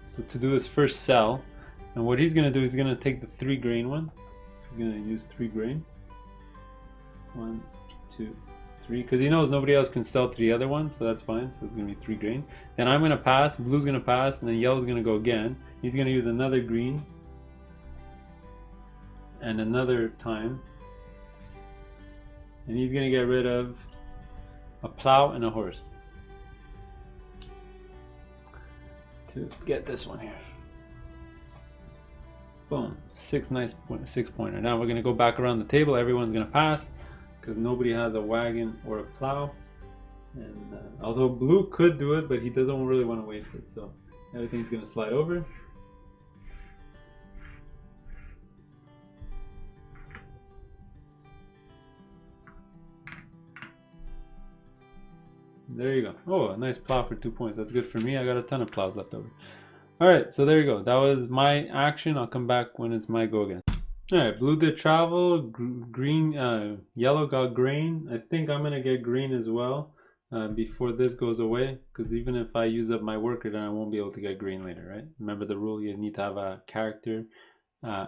so to do his first sell. And what he's going to do is he's going to take the 3 grain one. He's going to use 3 grain. 1, 2, 3. Because he knows nobody else can sell to the other one, so that's fine. So it's going to be 3 grain. Then I'm going to pass, blue's going to pass, and then yellow's going to go again. He's going to use another green. And another time, and he's gonna get rid of a plow and a horse to get this one here. Boom, 6 pointer. Now we're gonna go back around the table. Everyone's gonna pass because nobody has a wagon or a plow. And although blue could do it, but he doesn't really want to waste it, so everything's gonna slide over. There you go. Oh, a nice plow for 2 points. That's good for me. I got a ton of plows left over. Alright, so there you go. That was my action. I'll come back when it's my go again. Alright, blue did travel, green, yellow got grain. I think I'm gonna get green as well before this goes away, because even if I use up my worker, then I won't be able to get green later, right? Remember the rule, you need to have a character uh,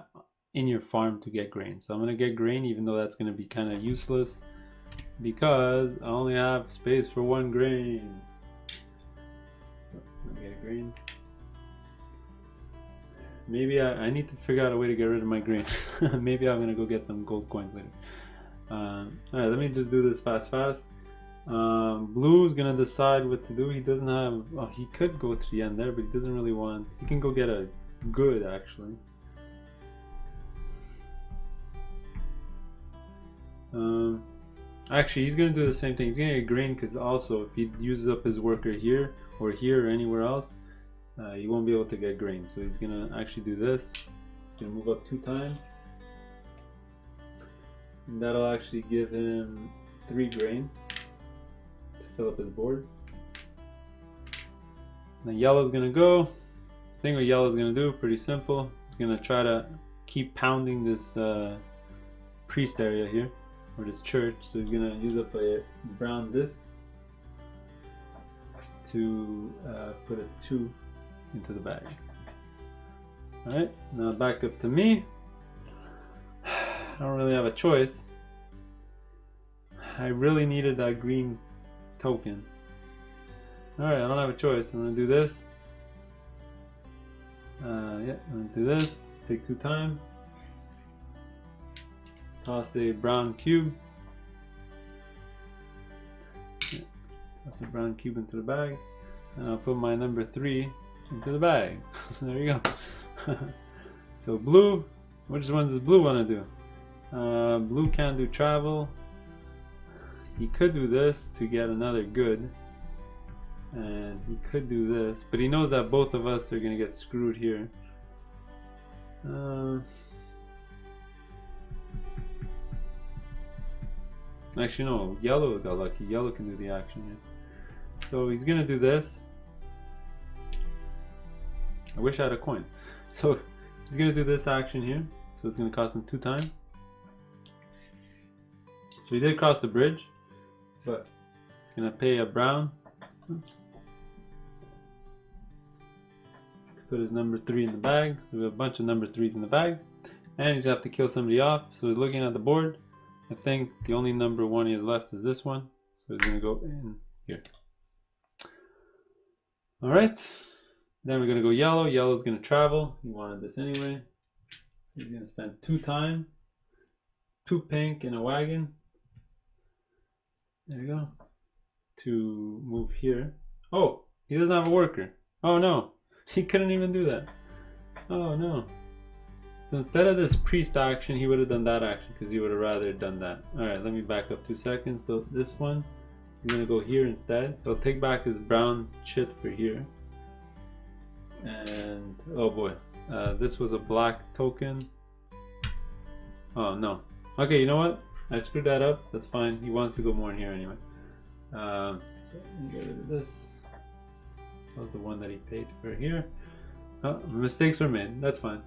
in your farm to get grain. So I'm gonna get grain, even though that's gonna be kind of useless, because I only have space for one grain. So I'm gonna get grain. Maybe I need to figure out a way to get rid of my grain. Maybe I'm gonna go get some gold coins later. Alright, let me just do this fast. Blue's gonna decide what to do. He doesn't have, oh, he could go to the end there, but he doesn't really want, he can go get a good actually. Actually, he's gonna do the same thing. He's gonna get grain, because also if he uses up his worker here or anywhere else, he won't be able to get grain. So he's gonna actually do this. He's gonna move up 2 times. And that'll actually give him 3 grain to fill up his board. Now yellow's gonna go. The thing what yellow's gonna do, pretty simple. He's gonna try to keep pounding this priest area here, or this church. So he's gonna use up a brown disc to put a 2 into the bag. Alright, now back up to me. I don't really have a choice. I really needed that green token. Alright, I don't have a choice. I'm gonna do this. Yeah, I'm gonna do this. Take 2 time. Toss a brown cube. Yeah, toss a brown cube into the bag. And I'll put my number 3 into the bag. There you go. So blue, which one does blue want to do? Blue can't do travel. He could do this to get another good, and he could do this, but he knows that both of us are gonna get screwed here. Actually no, yellow got lucky. Yellow can do the action here. So he's gonna do this. I wish I had a coin. So he's gonna do this action here. So it's gonna cost him 2 time. So he did cross the bridge, but he's gonna pay a brown. Oops. To put his number 3 in the bag. So we have a bunch of number 3s in the bag. And he's gonna have to kill somebody off. So he's looking at the board. I think the only number 1 he has left is this one. So he's gonna go in here. Alright. Then we're gonna go yellow. Yellow's gonna travel. He wanted this anyway. So he's gonna spend 2 time, 2 pink in a wagon. There you go. To move here. Oh, he doesn't have a worker. Oh no, he couldn't even do that. Oh no. So instead of this priest action, he would have done that action, because he would have rather done that. Alright, let me back up 2 seconds. So this one, he's gonna go here instead. He'll take back his brown shit for here. And oh boy, this was a black token. Oh no. Okay, you know what? I screwed that up. That's fine. He wants to go more in here anyway. So let me get rid of this. That was the one that he paid for here. Oh, mistakes were made. That's fine.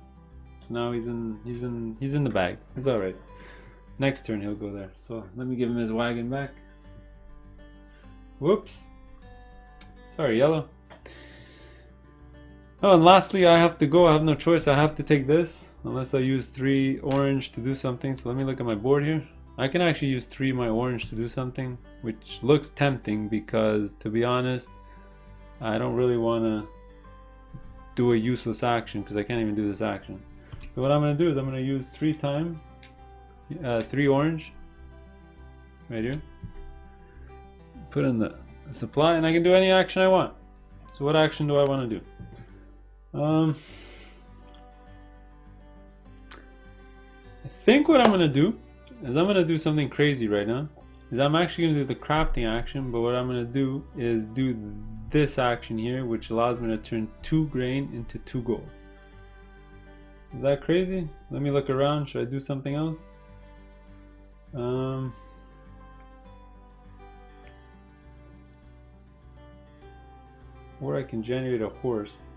So now he's in the bag. It's all right. Next turn he'll go there. So let me give him his wagon back. Whoops. Sorry, yellow. Oh, and lastly, I have to go. I have no choice. I have to take this unless I use 3 orange to do something. So let me look at my board here. I can actually use 3 my orange to do something, which looks tempting because, to be honest, I don't really want to do a useless action because I can't even do this action. So what I'm going to do is I'm going to use 3 time, 3 orange right here. Put in the supply, and I can do any action I want. So what action do I want to do? I think what I'm going to do is I'm going to do something crazy right now. Is I'm actually going to do the crafting action, but what I'm going to do is do this action here, which allows me to turn 2 grain into 2 gold. Is that crazy? Let me look around. Should I do something else? Or I can generate a horse.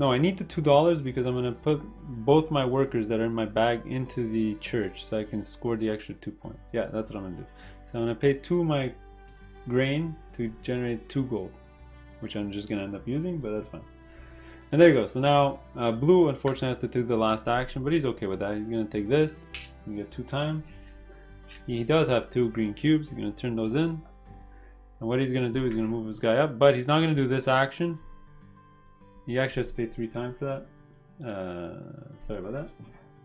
No, I need the $2 because I'm gonna put both my workers that are in my bag into the church so I can score the extra 2 points. Yeah, that's what I'm gonna do. So I'm gonna pay 2 of my grain to generate 2 gold, which I'm just gonna end up using, but that's fine. And there you go. So now blue unfortunately has to take the last action, but he's okay with that. He's gonna take this. So we get 2 time. He does have 2 green cubes. He's gonna turn those in. And what he's gonna do is gonna move this guy up, but he's not gonna do this action. He actually has to pay 3 times for that. Sorry about that.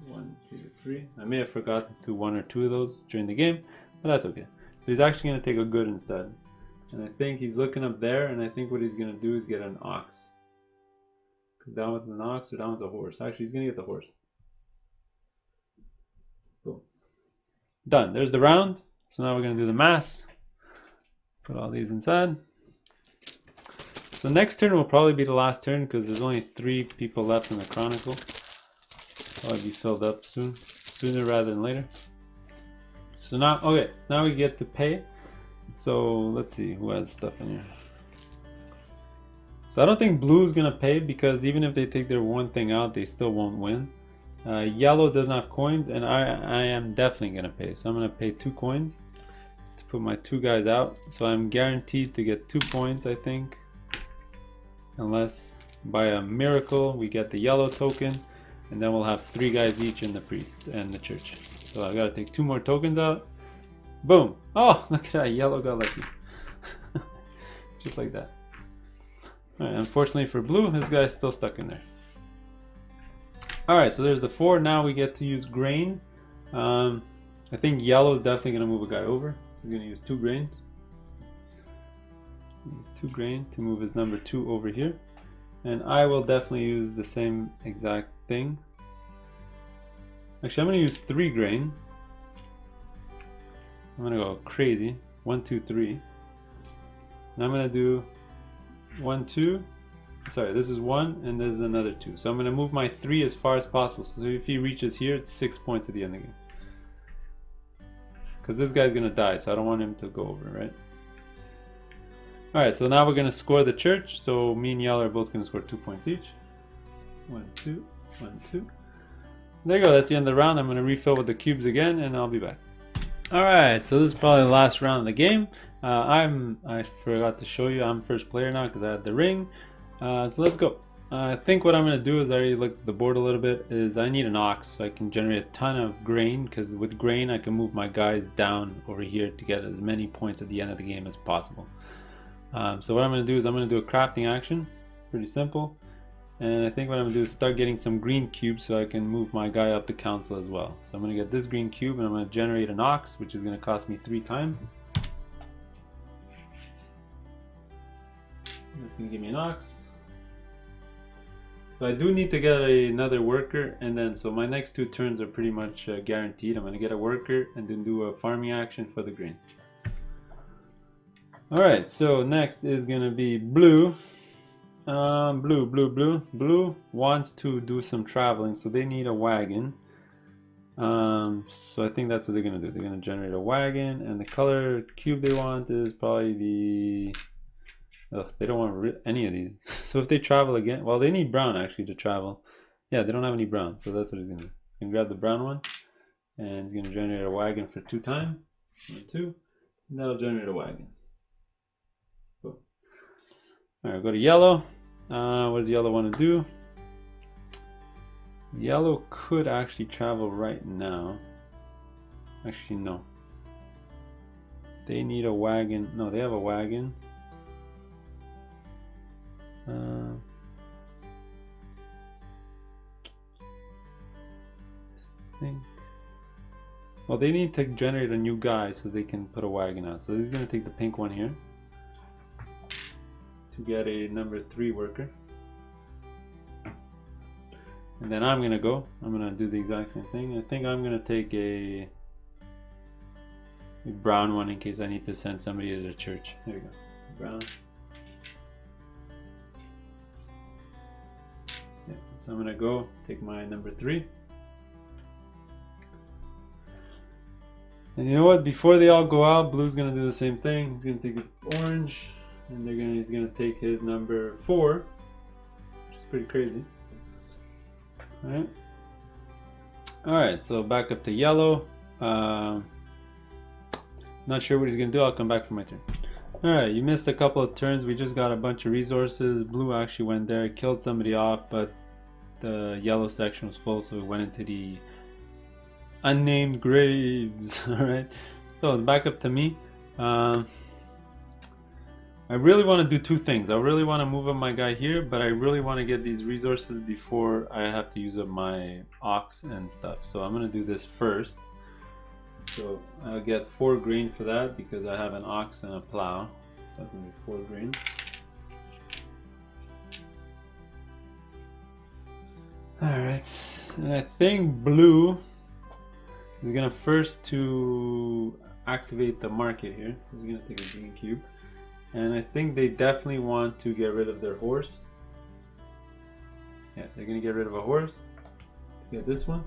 1, 2, 3. I may have forgotten to 1 or 2 of those during the game, but that's okay. So he's actually gonna take a good instead. And I think he's looking up there, and I think what he's gonna do is get an ox. Because that one's an ox, or that one's a horse. Actually, he's gonna get the horse. Boom. Done. There's the round. So now we're gonna do the mass. Put all these inside. So next turn will probably be the last turn because there's only 3 people left in the chronicle. Probably be filled up sooner rather than later. So now, okay, so now we get to pay. So let's see who has stuff in here. So I don't think blue's gonna pay because even if they take their one thing out, they still won't win. Yellow doesn't have coins, and I am definitely gonna pay. So I'm gonna pay 2 coins to put my 2 guys out. So I'm guaranteed to get 2 points, I think. Unless by a miracle we get the yellow token, and then we'll have 3 guys each in the priest and the church. So I gotta take 2 more tokens out. Boom! Oh, look at that, yellow got lucky. Just like that. Alright, unfortunately for blue, this guy's still stuck in there. Alright, so there's the 4. Now we get to use grain. I think yellow is definitely gonna move a guy over. So he's gonna use 2 grains. Use 2 grain to move his number 2 over here, and I will definitely use the same exact thing. Actually, I'm going to use 3 grain. I'm going to go crazy. 1, 2, 3, and I'm going to do 1, 2. Sorry, this is 1 and this is another 2. So I'm going to move my 3 as far as possible. So if he reaches here, it's 6 points at the end of the game. Because this guy's going to die, so I don't want him to go over, right? Alright, so now we're going to score the church. So me and yellow are both going to score 2 points each. 1, 2, 1, 2. There you go, that's the end of the round. I'm going to refill with the cubes again, and I'll be back. Alright, so this is probably the last round of the game. I forgot to show you, I'm first player now because I had the ring. So let's go. I think what I'm going to do is I already looked at the board a little bit, is I need an ox so I can generate a ton of grain, because with grain I can move my guys down over here to get as many points at the end of the game as possible. So what I'm going to do is I'm going to do a crafting action, pretty simple, and I think what I'm going to do is start getting some green cubes so I can move my guy up the council as well. So I'm going to get this green cube and I'm going to generate an ox, which is going to cost me 3 time. That's going to give me an ox. So I do need to get another worker, and then so my next 2 turns are pretty much guaranteed. I'm going to get a worker and then do a farming action for the grain. Alright, so next is gonna be blue. Blue wants to do some traveling, so they need a wagon. So I think that's what they're gonna do. They're gonna generate a wagon, and the color cube they want is probably the... Ugh, they don't want any of these. So if they travel again, well, they need brown actually to travel. Yeah, they don't have any brown, so that's what he's gonna do. He's gonna grab the brown one, and he's gonna generate a wagon for 2 time. 1, 2, and that'll generate a wagon. Alright, go to yellow. What does yellow want to do? Yellow could actually travel right now. Actually, no. They need a wagon. No, they have a wagon. Well, they need to generate a new guy so they can put a wagon out. So he's going to take the pink one here to get a number 3 worker. And then I'm gonna do the exact same thing. I think I'm gonna take a brown one in case I need to send somebody to the church. There you go, brown. Yeah, so I'm gonna go take my number 3. And you know what? Before they all go out, blue's gonna do the same thing. He's gonna take an orange, and he's gonna take his number 4, which is pretty crazy. Alright. Alright, so back up to yellow. Not sure what he's gonna do. I'll come back for my turn. Alright, you missed a couple of turns. We just got a bunch of resources. Blue actually went there, killed somebody off, but the yellow section was full, so we went into the unnamed graves. Alright, so it's back up to me. I really want to do two things. I really want to move up my guy here, but I really want to get these resources before I have to use up my ox and stuff. So I'm going to do this first. So I'll get 4 grain for that because I have an ox and a plow. So that's going to be 4 grain. Alright, and I think blue is going to first to activate the market here. So he's going to take a green cube. And I think they definitely want to get rid of their horse. Yeah, they're going to get rid of a horse. Get this one.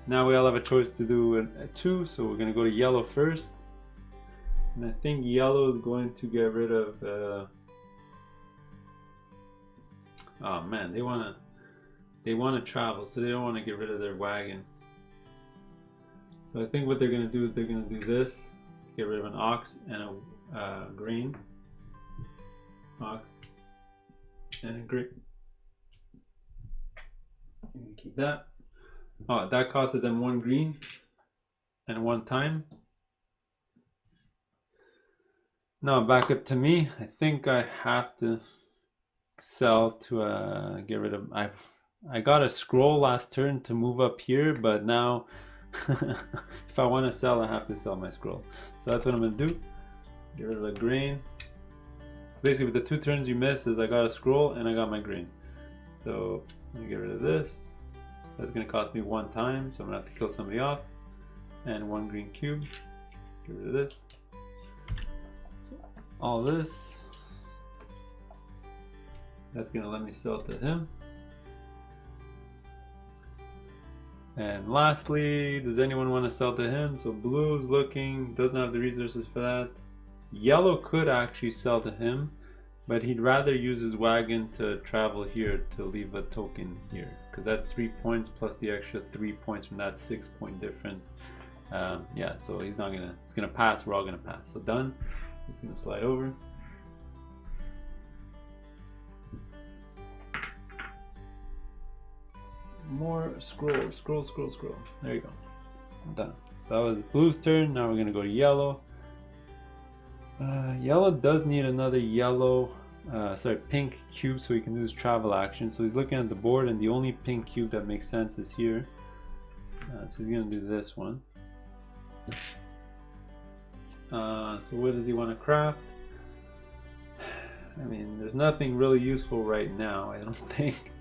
Now we all have a choice to do a 2, so we're going to go to yellow first. And I think yellow is going to get rid of... oh man, they want to travel, so they don't want to get rid of their wagon. So I think what they're going to do is they're going to do this. Get rid of an ox and a grain. Ox and a grain. Keep that. Oh, that costed them 1 green and 1 time. Now back up to me. I think I have to sell to get rid of. I got a scroll last turn to move up here, but now. If I want to sell, I have to sell my scroll. So that's what I'm going to do. Get rid of the grain. So basically with the 2 turns you miss is I got a scroll and I got my grain. So I'm going to get rid of this. So that's going to cost me 1 time. So I'm going to have to kill somebody off. And 1 green cube. Get rid of this. So all this. That's going to let me sell to him. And lastly, does anyone want to sell to him? So blue's looking, doesn't have the resources for that. Yellow could actually sell to him, but he'd rather use his wagon to travel here to leave a token here, because that's 3 points plus the extra 3 points from that 6-point difference. Yeah, so he's gonna pass. We're all gonna pass. So done. He's gonna slide over. More scroll. There you go. I'm done. So that was blue's turn. Now we're gonna go to yellow. Yellow does need another pink cube so he can do his travel action. So he's looking at the board, and the only pink cube that makes sense is here. So he's gonna do this one. So what does he want to craft? I mean, there's nothing really useful right now, I don't think.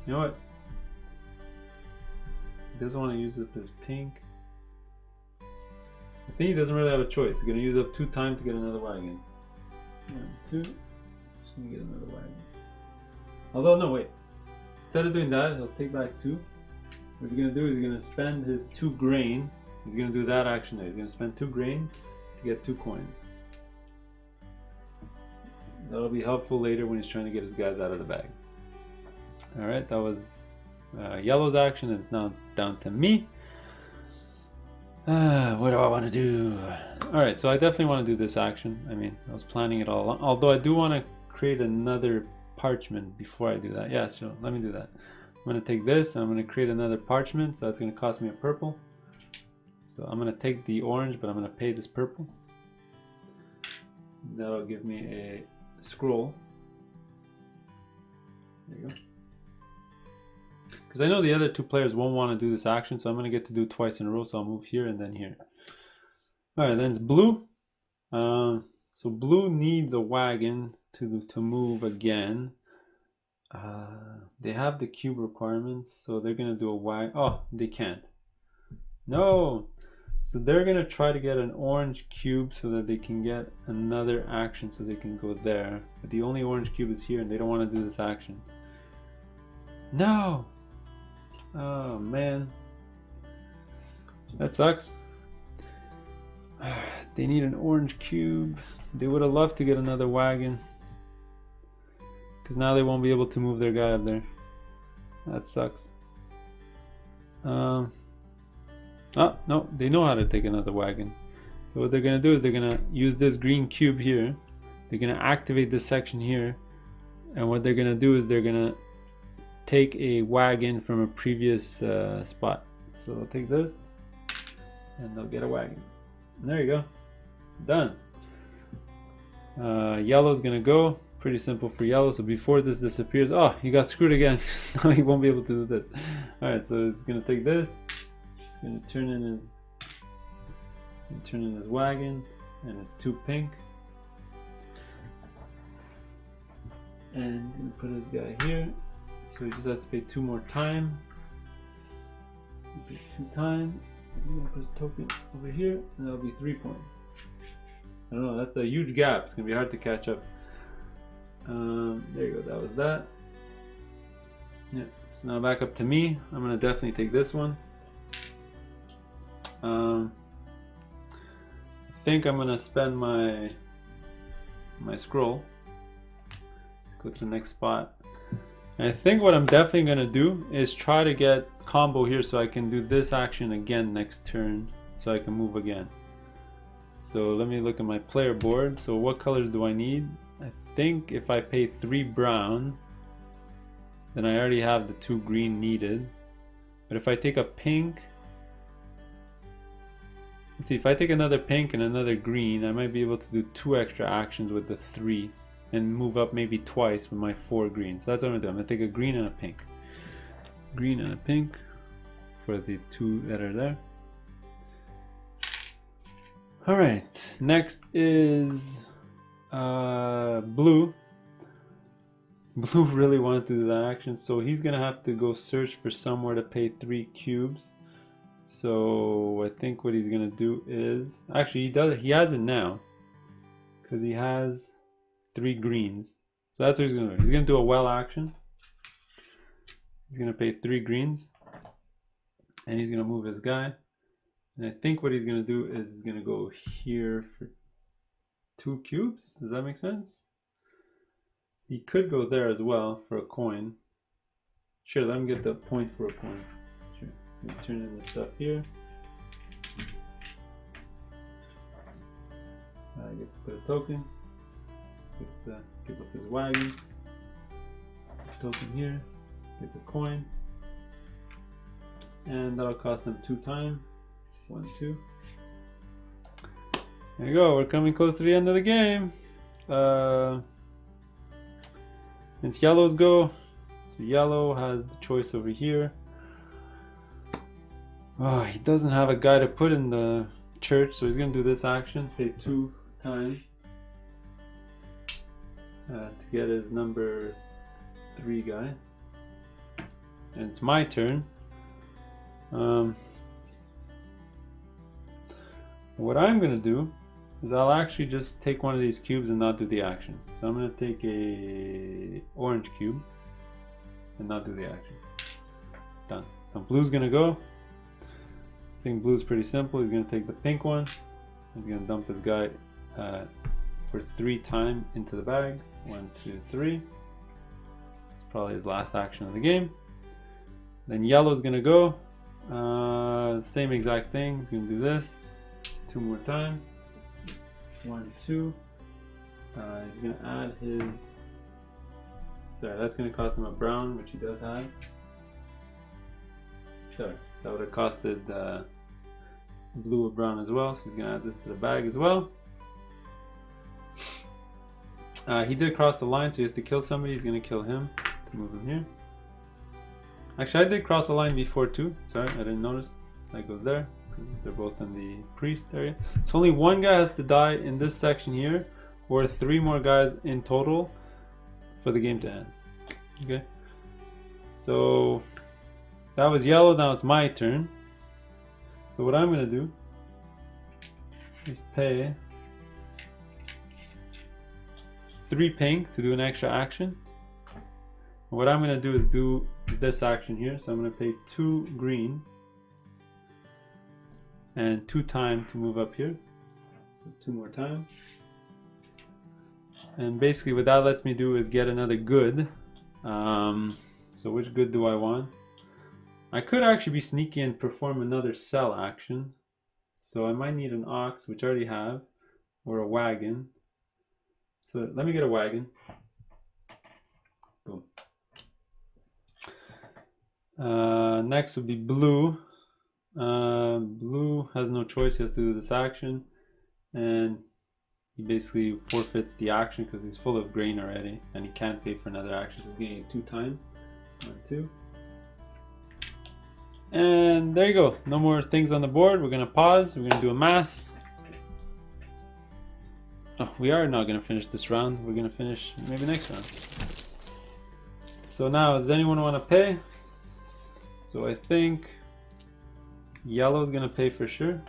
You know what? He doesn't want to use up his pink. I think he doesn't really have a choice. He's going to use up 2 time to get another wagon. 1, 2. Just going to get another wagon. Although, no, wait. Instead of doing that, he'll take back 2. What he's going to do is he's going to spend his 2 grain. He's going to do that action there. He's going to spend 2 grain to get 2 coins. That'll be helpful later when he's trying to get his guys out of the bag. Alright, that was yellow's action. It's now down to me. What do I want to do? Alright, so I definitely want to do this action. I mean, I was planning it all along. Although I do want to create another parchment before I do that. Yeah, so let me do that. I'm going to take this and I'm going to create another parchment. So that's going to cost me a purple. So I'm going to take the orange, but I'm going to pay this purple. That'll give me a scroll. There you go. Because I know the other 2 players won't want to do this action, so I'm going to get to do twice in a row. So I'll move here and then here. Alright, then it's blue. So blue needs a wagon to move again. They have the cube requirements, so they're going to do a wagon. Oh, they can't. No! So they're going to try to get an orange cube so that they can get another action so they can go there. But the only orange cube is here and they don't want to do this action. No! Oh man. That sucks. They need an orange cube. They would have loved to get another wagon, because now they won't be able to move their guy up there. That sucks. Oh no, they know how to take another wagon. So what they're gonna do is they're gonna use this green cube here. They're gonna activate this section here, and what they're gonna do is they're gonna take a wagon from a previous spot. So they'll take this and they'll get a wagon. And there you go, done. Yellow's gonna go. Pretty simple for yellow. So before this disappears, oh, he got screwed again. Now he won't be able to do this. All right, so it's gonna take this. It's gonna turn in his wagon and his 2 pink, and he's gonna put his guy here. So he just has to pay 2 more time. Pay 2 time. He's gonna put his token over here, and that'll be 3 points. I don't know. That's a huge gap. It's gonna be hard to catch up. There you go, that was that. Yeah, so now back up to me. I'm gonna definitely take this one. I think I'm gonna spend my scroll to go to the next spot. And I think what I'm definitely gonna do is try to get combo here so I can do this action again next turn, so I can move again. So let me look at my player board. So what colors do I need? I think if I pay 3 brown, then I already have the 2 green needed. But if I take a pink, let's see, if I take another pink and another green, I might be able to do 2 extra actions with the 3 and move up maybe twice with my 4 greens. So that's what I'm gonna do. I'm gonna take a green and a pink. Green and a pink for the 2 that are there. All right, next is Blue. Blue really wanted to do that action, so he's gonna have to go search for somewhere to pay 3 cubes. So I think what he's gonna do is, actually he has it now, because he has 3 greens. So that's what he's gonna do. He's gonna do a well action. He's gonna pay 3 greens, and he's gonna move his guy. And I think what he's gonna do is he's gonna go here for 2 cubes. Does that make sense? He could go there as well for a coin. Sure, let him get the point for a coin. Sure. He's gonna turn in the stuff here. Gets to put a token. Gets to give up his wagon. Gets his token here. Gets a coin. And that'll cost him 2 time. 1, 2. There you go, we're coming close to the end of the game. It's yellow's go. So yellow has the choice over here. Oh, he doesn't have a guy to put in the church, so he's gonna do this action, pay 2 time to get his number 3 guy. And it's my turn. What I'm gonna do is I'll actually just take one of these cubes and not do the action. So I'm gonna take a orange cube and not do the action. Done. Now blue's gonna go. I think blue's pretty simple. He's gonna take the pink one. He's gonna dump his guy for 3 time into the bag. 1, 2, 3. It's probably his last action of the game. Then yellow's gonna go. Same exact thing. He's gonna do this 2 more time. 1, 2. He's gonna add his. Sorry, that's gonna cost him a brown, which he does have. Sorry, that would have costed blue or brown as well. So he's gonna add this to the bag as well. He did cross the line, so he has to kill somebody. He's gonna kill him to move him here. Actually, I did cross the line before too. Sorry, I didn't notice. That goes there because they're both in the priest area. So only 1 guy has to die in this section here, or 3 more guys in total for the game to end. Okay. So that was yellow. Now it's my turn. So what I'm gonna do is pay 3 pink to do an extra action. What I'm gonna do is do this action here. So I'm gonna pay 2 green and 2 time to move up here. So 2 more time. And basically what that lets me do is get another good. So which good do I want? I could actually be sneaky and perform another sell action. So I might need an ox, which I already have, or a wagon. So let me get a wagon. Boom. Next would be blue. Blue has no choice, he has to do this action. And he basically forfeits the action because he's full of grain already. And he can't pay for another action, so he's getting 2 times. 1, 2. And there you go. No more things on the board. We're going to pause. We're going to do a mass. Oh, we are not going to finish this round. We're going to finish maybe next round. So now, does anyone want to pay? So I think yellow is going to pay for sure.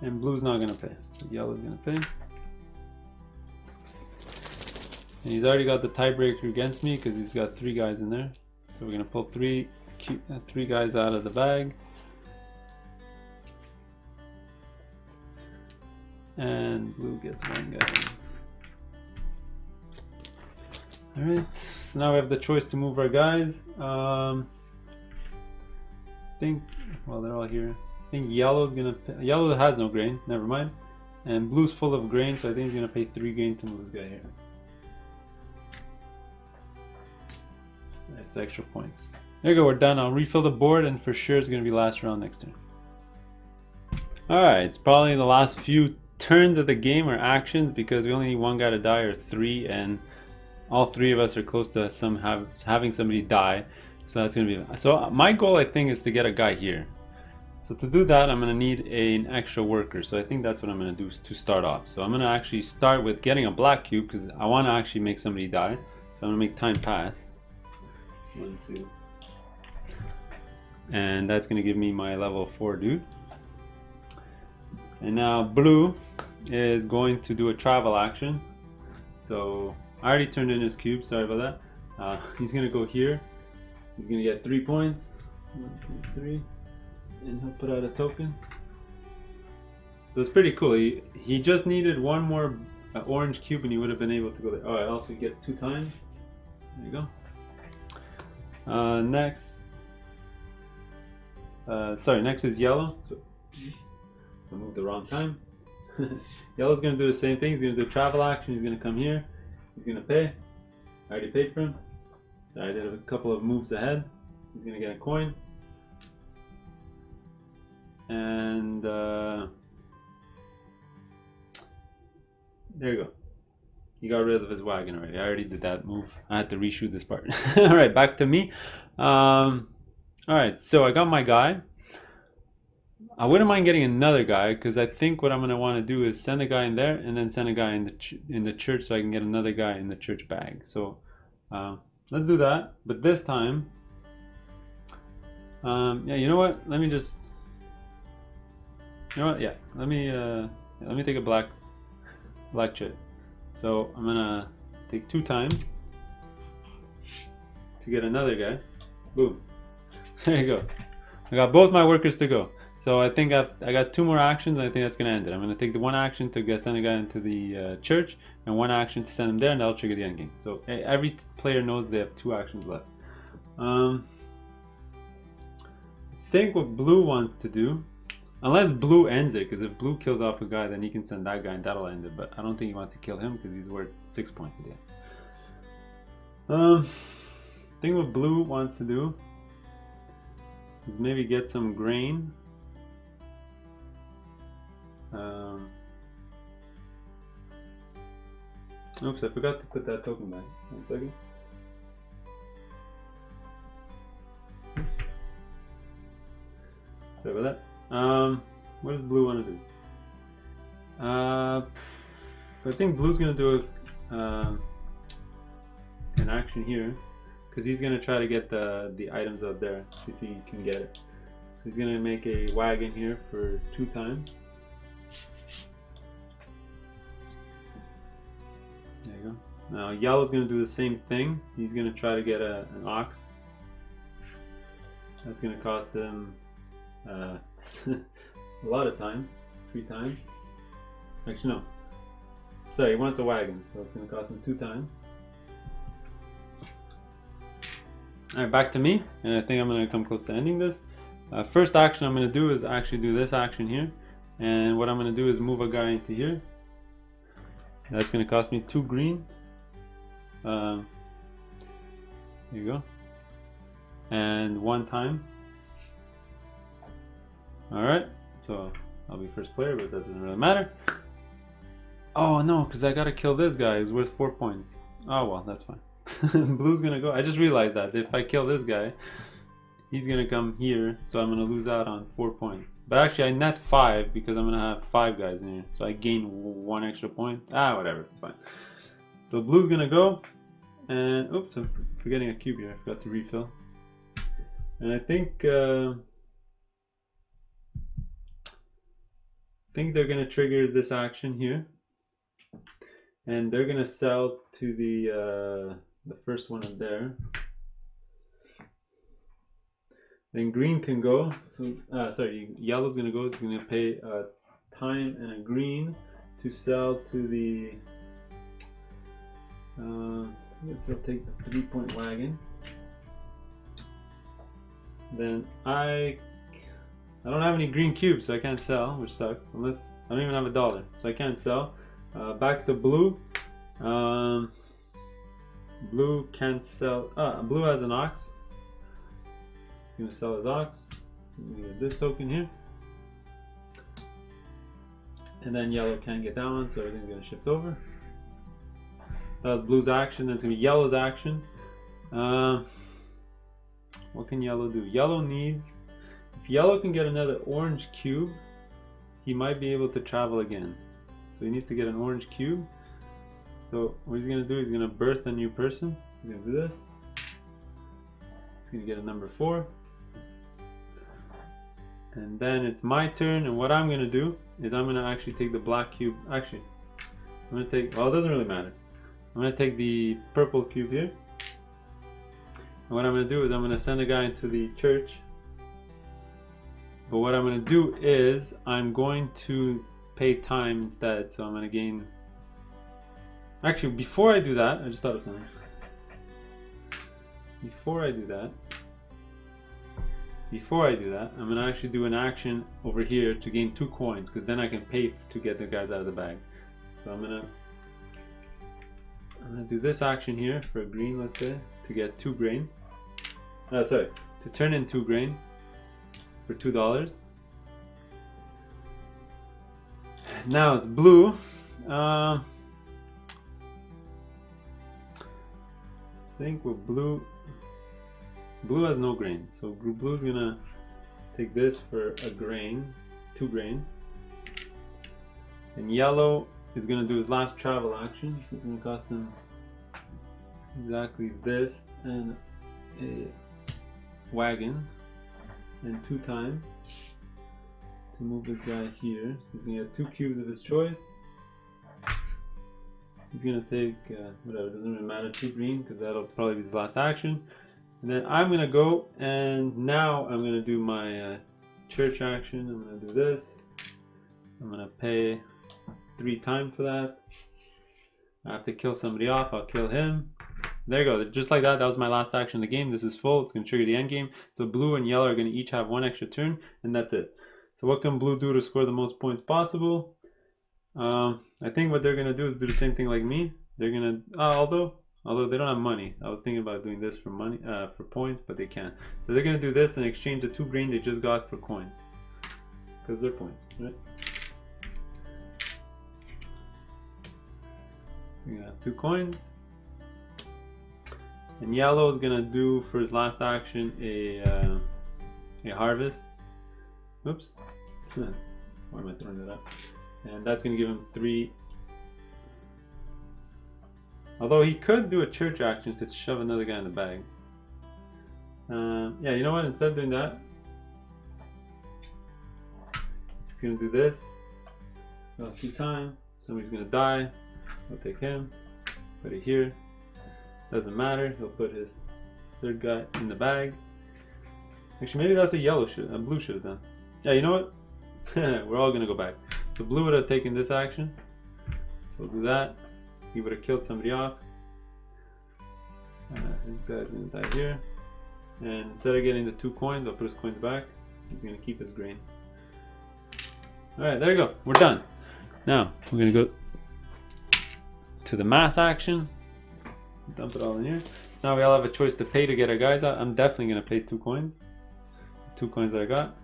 And blue's not going to pay. So yellow's going to pay. And he's already got the tiebreaker against me because he's got 3 guys in there. So we're going to pull three guys out of the bag. And blue gets 1 guy. Alright, so now we have the choice to move our guys. I think, well, they're all here. I think yellow's going to pay. Yellow has no grain, never mind. And blue's full of grain, so I think he's going to pay 3 grain to move this guy here. It's extra points. There you go, we're done. I'll refill the board, and for sure it's going to be last round next turn. Alright, it's probably the last few turns of the game or actions because we only need 1 guy to die or 3, and all 3 of us are close to having somebody die. So that's going to be... So my goal, I think, is to get a guy here. So to do that, I'm going to need an extra worker. So I think that's what I'm going to do to start off. So I'm going to actually start with getting a black cube because I want to actually make somebody die. So I'm going to make time pass. 1, 2. And that's going to give me my level 4 dude. And now blue is going to do a travel action. So I already turned in his cube, sorry about that. He's going to go here. He's going to get 3 points. 1, 2, 3. And he'll put out a token. So it's pretty cool. He just needed 1 more orange cube and he would have been able to go there. Oh, also he gets 2 times. There you go. Next, next is yellow. So, I moved the wrong time. Yellow's going to do the same thing. He's going to do a travel action. He's going to come here. He's going to pay. I already paid for him. So I did a couple of moves ahead. He's going to get a coin. And there you go. He got rid of his wagon already. I already did that move. I had to reshoot this part. Alright, back to me. Alright, so I got my guy. I wouldn't mind getting another guy because I think what I'm going to want to do is send a guy in there and then send a guy in the church so I can get another guy in the church bag. So let's do that. But this time, yeah, you know what? Let me just, you know what? Yeah, let me take a black chip. So I'm gonna take 2 times to get another guy. Boom. There you go. I got both my workers to go. So I think I got 2 more actions and I think that's gonna end it. I'm gonna take the 1 action to send a guy into the church and 1 action to send him there, and that'll trigger the end game. So every player knows they have 2 actions left. I think what blue wants to do, unless blue ends it, because if blue kills off a guy, then he can send that guy and that'll end it. But I don't think he wants to kill him because he's worth 6 points a day. I think what blue wants to do is maybe get some grain. Oops, I forgot to put that token back. 1 second. Oops. Sorry about that. What does blue want to do? I think blue's gonna do an action here because he's gonna try to get the items out there. See if he can get it. So he's gonna make a wagon here for 2 times. There you go. Now yellow's gonna do the same thing. He's gonna try to get an ox. That's gonna cost him a lot of time. 3 times. Actually no. sorry, he wants a wagon, so it's going to cost him 2 time. Alright, back to me, and I think I'm going to come close to ending this. First action I'm going to do is actually do this action here, and what I'm going to do is move a guy into here. That's going to cost me 2 green. There you go. And 1 time. Alright, so I'll be first player, but that doesn't really matter. Oh no, because I gotta kill this guy who's worth 4 points. Oh well, that's fine. Blue's gonna go. I just realized that if I kill this guy, he's gonna come here, so I'm gonna lose out on 4 points. But actually I net 5 because I'm gonna have 5 guys in here, so I gain 1 extra point. Whatever, it's fine. So blue's gonna go, and oops, I'm forgetting a cube here. I forgot to refill. And I think they're gonna trigger this action here, and they're gonna sell to the first one up there. Then green can go. So sorry, yellow's gonna go. It's gonna pay a time and a green to sell to the. I guess I'll take the 3-point wagon. Then I don't have any green cubes, so I can't sell, which sucks. Unless I don't even have $1, so I can't sell. Back to blue. Blue can't sell. Blue has an ox. He's gonna sell his ox. We get this token here, and then yellow can't get that one, so everything's gonna shift over. So that's blue's action. Then it's gonna be yellow's action. What can yellow do? Yellow needs. If yellow can get another orange cube, he might be able to travel again. So he needs to get an orange cube. So what he's gonna do, he's gonna birth a new person. He's gonna do this. He's gonna get a number 4. And then it's my turn, and what I'm gonna do is I'm gonna actually take the black cube. Actually, I'm gonna take, well, it doesn't really matter. I'm gonna take the purple cube here. And what I'm gonna do is I'm gonna send a guy into the church. But what I'm gonna do is I'm going to pay time instead. So I'm gonna gain. Actually, before I do that, I just thought of something. Before I do that, I'm gonna actually do an action over here to gain 2 coins, because then I can pay to get the guys out of the bag. So I'm gonna do this action here for green, let's say, to get 2 grain. Sorry, to turn in 2 grain for $2. Now it's blue. I think with blue has no grain, so blue's gonna take this for a grain, 2 grain, and yellow is gonna do his last travel action, so it's gonna cost him exactly this and a wagon and 2 time to move this guy here. So he's gonna get 2 cubes of his choice. He's gonna take whatever, it doesn't really matter, 2 green, because that'll probably be his last action. And then I'm gonna go, and now I'm gonna do my church action. I'm gonna do this. I'm gonna pay 3 time for that. I have to kill somebody off. I'll kill him. There you go. Just like that. That was my last action in the game. This is full. It's gonna trigger the end game. So blue and yellow are gonna each have 1 extra turn, and that's it. So what can blue do to score the most points possible? I think what they're gonna do is do the same thing like me. They're gonna although they don't have money. I was thinking about doing this for money, for points, but they can't. So they're gonna do this and exchange the 2 grain they just got for coins, because they're points, right? So you're gonna have 2 coins, and yellow is gonna do for his last action a harvest. Oops, why am I throwing that up? And that's gonna give him 3. Although he could do a church action to shove another guy in the bag. Yeah, you know what? Instead of doing that, he's gonna do this. Lost 2 time. Somebody's gonna die. I'll take him. Put it here. Doesn't matter. He'll put his 3rd guy in the bag. Actually, maybe that's what blue should have done. Yeah, you know what? We're all gonna go back. So blue would have taken this action. So So we'll do that. He would have killed somebody off. This guy's gonna die here. And instead of getting the 2 coins, I'll put his coins back. He's gonna keep his grain. Alright, there you go. We're done. Now, we're gonna go to the mass action. Dump it all in here. So now we all have a choice to pay to get our guys out. I'm definitely gonna pay 2 coins. 2 coins that I got.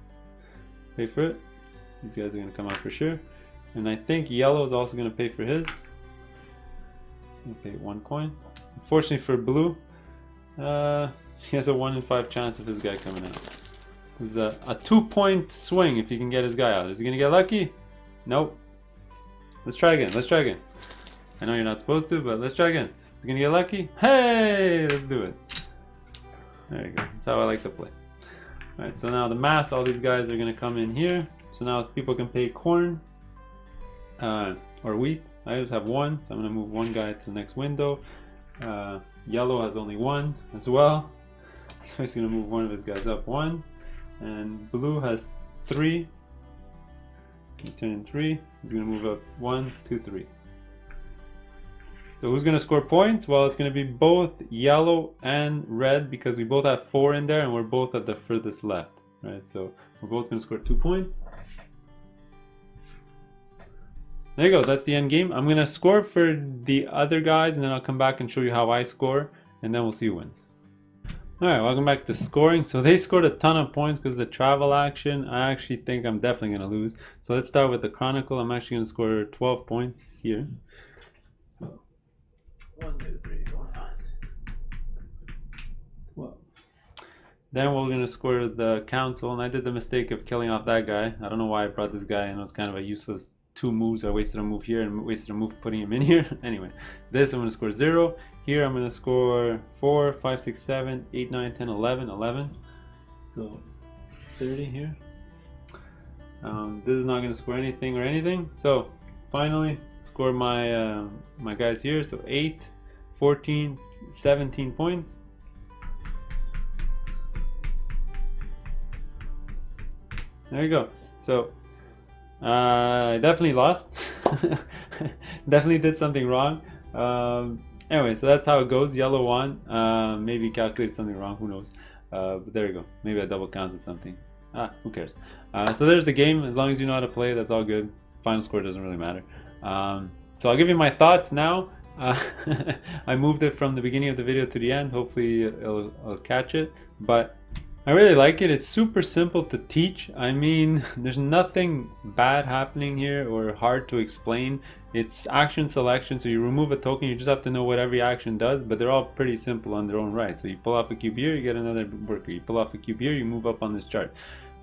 Pay for it. These guys are gonna come out for sure. And I think yellow is also gonna pay for his. He's gonna pay 1 coin. Unfortunately for blue, he has a 1 in 5 chance of his guy coming out. There's a 2-point swing if he can get his guy out. Is he gonna get lucky? Nope. Let's try again. Let's try again. I know you're not supposed to, but let's try again. Is he gonna get lucky? Hey, let's do it. There you go. That's how I like to play. Alright, so now the mass, all these guys are gonna come in here. So now people can pay corn or wheat. I just have 1, so I'm gonna move 1 guy to the next window. Yellow has only 1 as well, so he's gonna move 1 of his guys up 1. And blue has 3. He's gonna turn in 3. He's gonna move up 1, 2, 3. So who's gonna score points? Well, it's gonna be both yellow and red because we both have 4 in there and we're both at the furthest left, right? So we're both gonna score 2 points. There you go, that's the end game. I'm gonna score for the other guys and then I'll come back and show you how I score and then we'll see who wins. Alright, welcome back to scoring. So they scored a ton of points because of the travel action. I actually think I'm definitely gonna lose. So let's start with the Chronicle. I'm actually gonna score 12 points here. So 1, 2, 3, 4, 5, 6, 12. Then we're gonna score the Council, and I did the mistake of killing off that guy. I don't know why I brought this guy in. It was kind of a useless 2 moves. I wasted a move here and wasted a move putting him in here. Anyway, this I'm going to score 0. Here I'm going to score 4, 5, 6, 7, 8, 9, 10, 11, 11. So 30 here. This is not going to score anything or anything. So finally score my my guys here. So 8, 14, 17 points. There you go. So I definitely lost. Definitely did something wrong. Anyway, so that's how it goes. Yellow won. Maybe calculated something wrong. Who knows? But there you go. Maybe I double counted something. Who cares? So there's the game. As long as you know how to play, that's all good. Final score doesn't really matter. So I'll give you my thoughts now. I moved it from the beginning of the video to the end. Hopefully I'll catch it. But I really like it. It's super simple to teach. I mean, there's nothing bad happening here or hard to explain. It's action selection, so you remove a token, you just have to know what every action does, but they're all pretty simple on their own right. So you pull off a cube here, you get another worker. You pull off a cube here, you move up on this chart.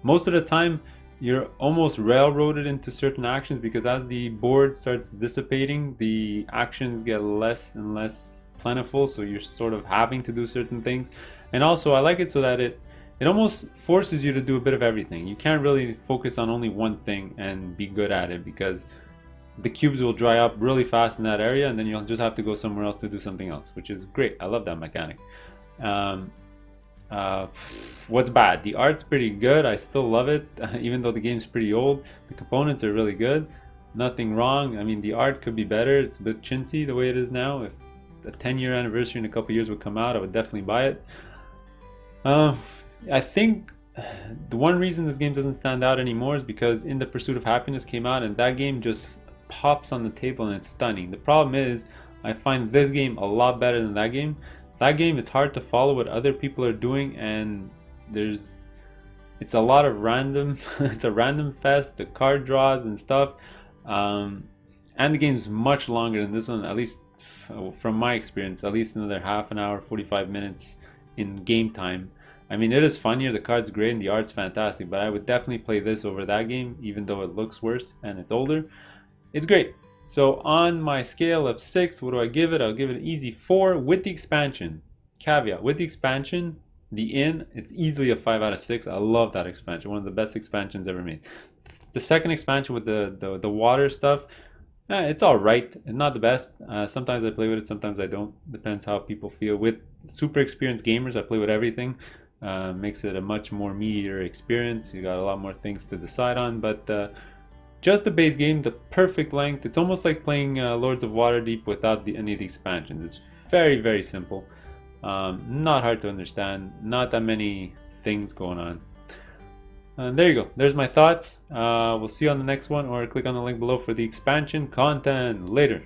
Most of the time, you're almost railroaded into certain actions because as the board starts dissipating, the actions get less and less plentiful, so you're sort of having to do certain things. And also, I like it so that it almost forces you to do a bit of everything. You can't really focus on only one thing and be good at it because the cubes will dry up really fast in that area and then you'll just have to go somewhere else to do something else, which is great. I love that mechanic. What's bad? The art's pretty good. I still love it even though the game's pretty old. The components are really good. Nothing wrong. I mean, the art could be better. It's a bit chintzy the way it is now. If a 10-year anniversary in a couple years would come out, I would definitely buy it. I think the one reason this game doesn't stand out anymore is because In the Pursuit of Happiness came out and that game just pops on the table and it's stunning. The problem is I find this game a lot better than that game. That game, it's hard to follow what other people are doing and it's a lot of random, it's a random fest, the card draws and stuff. And the game's much longer than this one, at least from my experience, at least another half an hour, 45 minutes in game time. I mean, it is funnier, the card's great and the art's fantastic, but I would definitely play this over that game, even though it looks worse and it's older. It's great. So on my scale of 6, what do I give it? I'll give it an easy 4 with the expansion. Caveat, with the expansion, the Inn, it's easily a 5 out of 6. I love that expansion, one of the best expansions ever made. The second expansion with the water stuff, it's all right, not the best. Sometimes I play with it, sometimes I don't. Depends how people feel. With super experienced gamers, I play with everything. Makes it a much more meatier experience. You got a lot more things to decide on, but just the base game, the perfect length. It's almost like playing Lords of Waterdeep without any of the expansions. It's very, very simple. Not hard to understand. Not that many things going on. And there you go. There's my thoughts. We'll see you on the next one, or click on the link below for the expansion content. Later.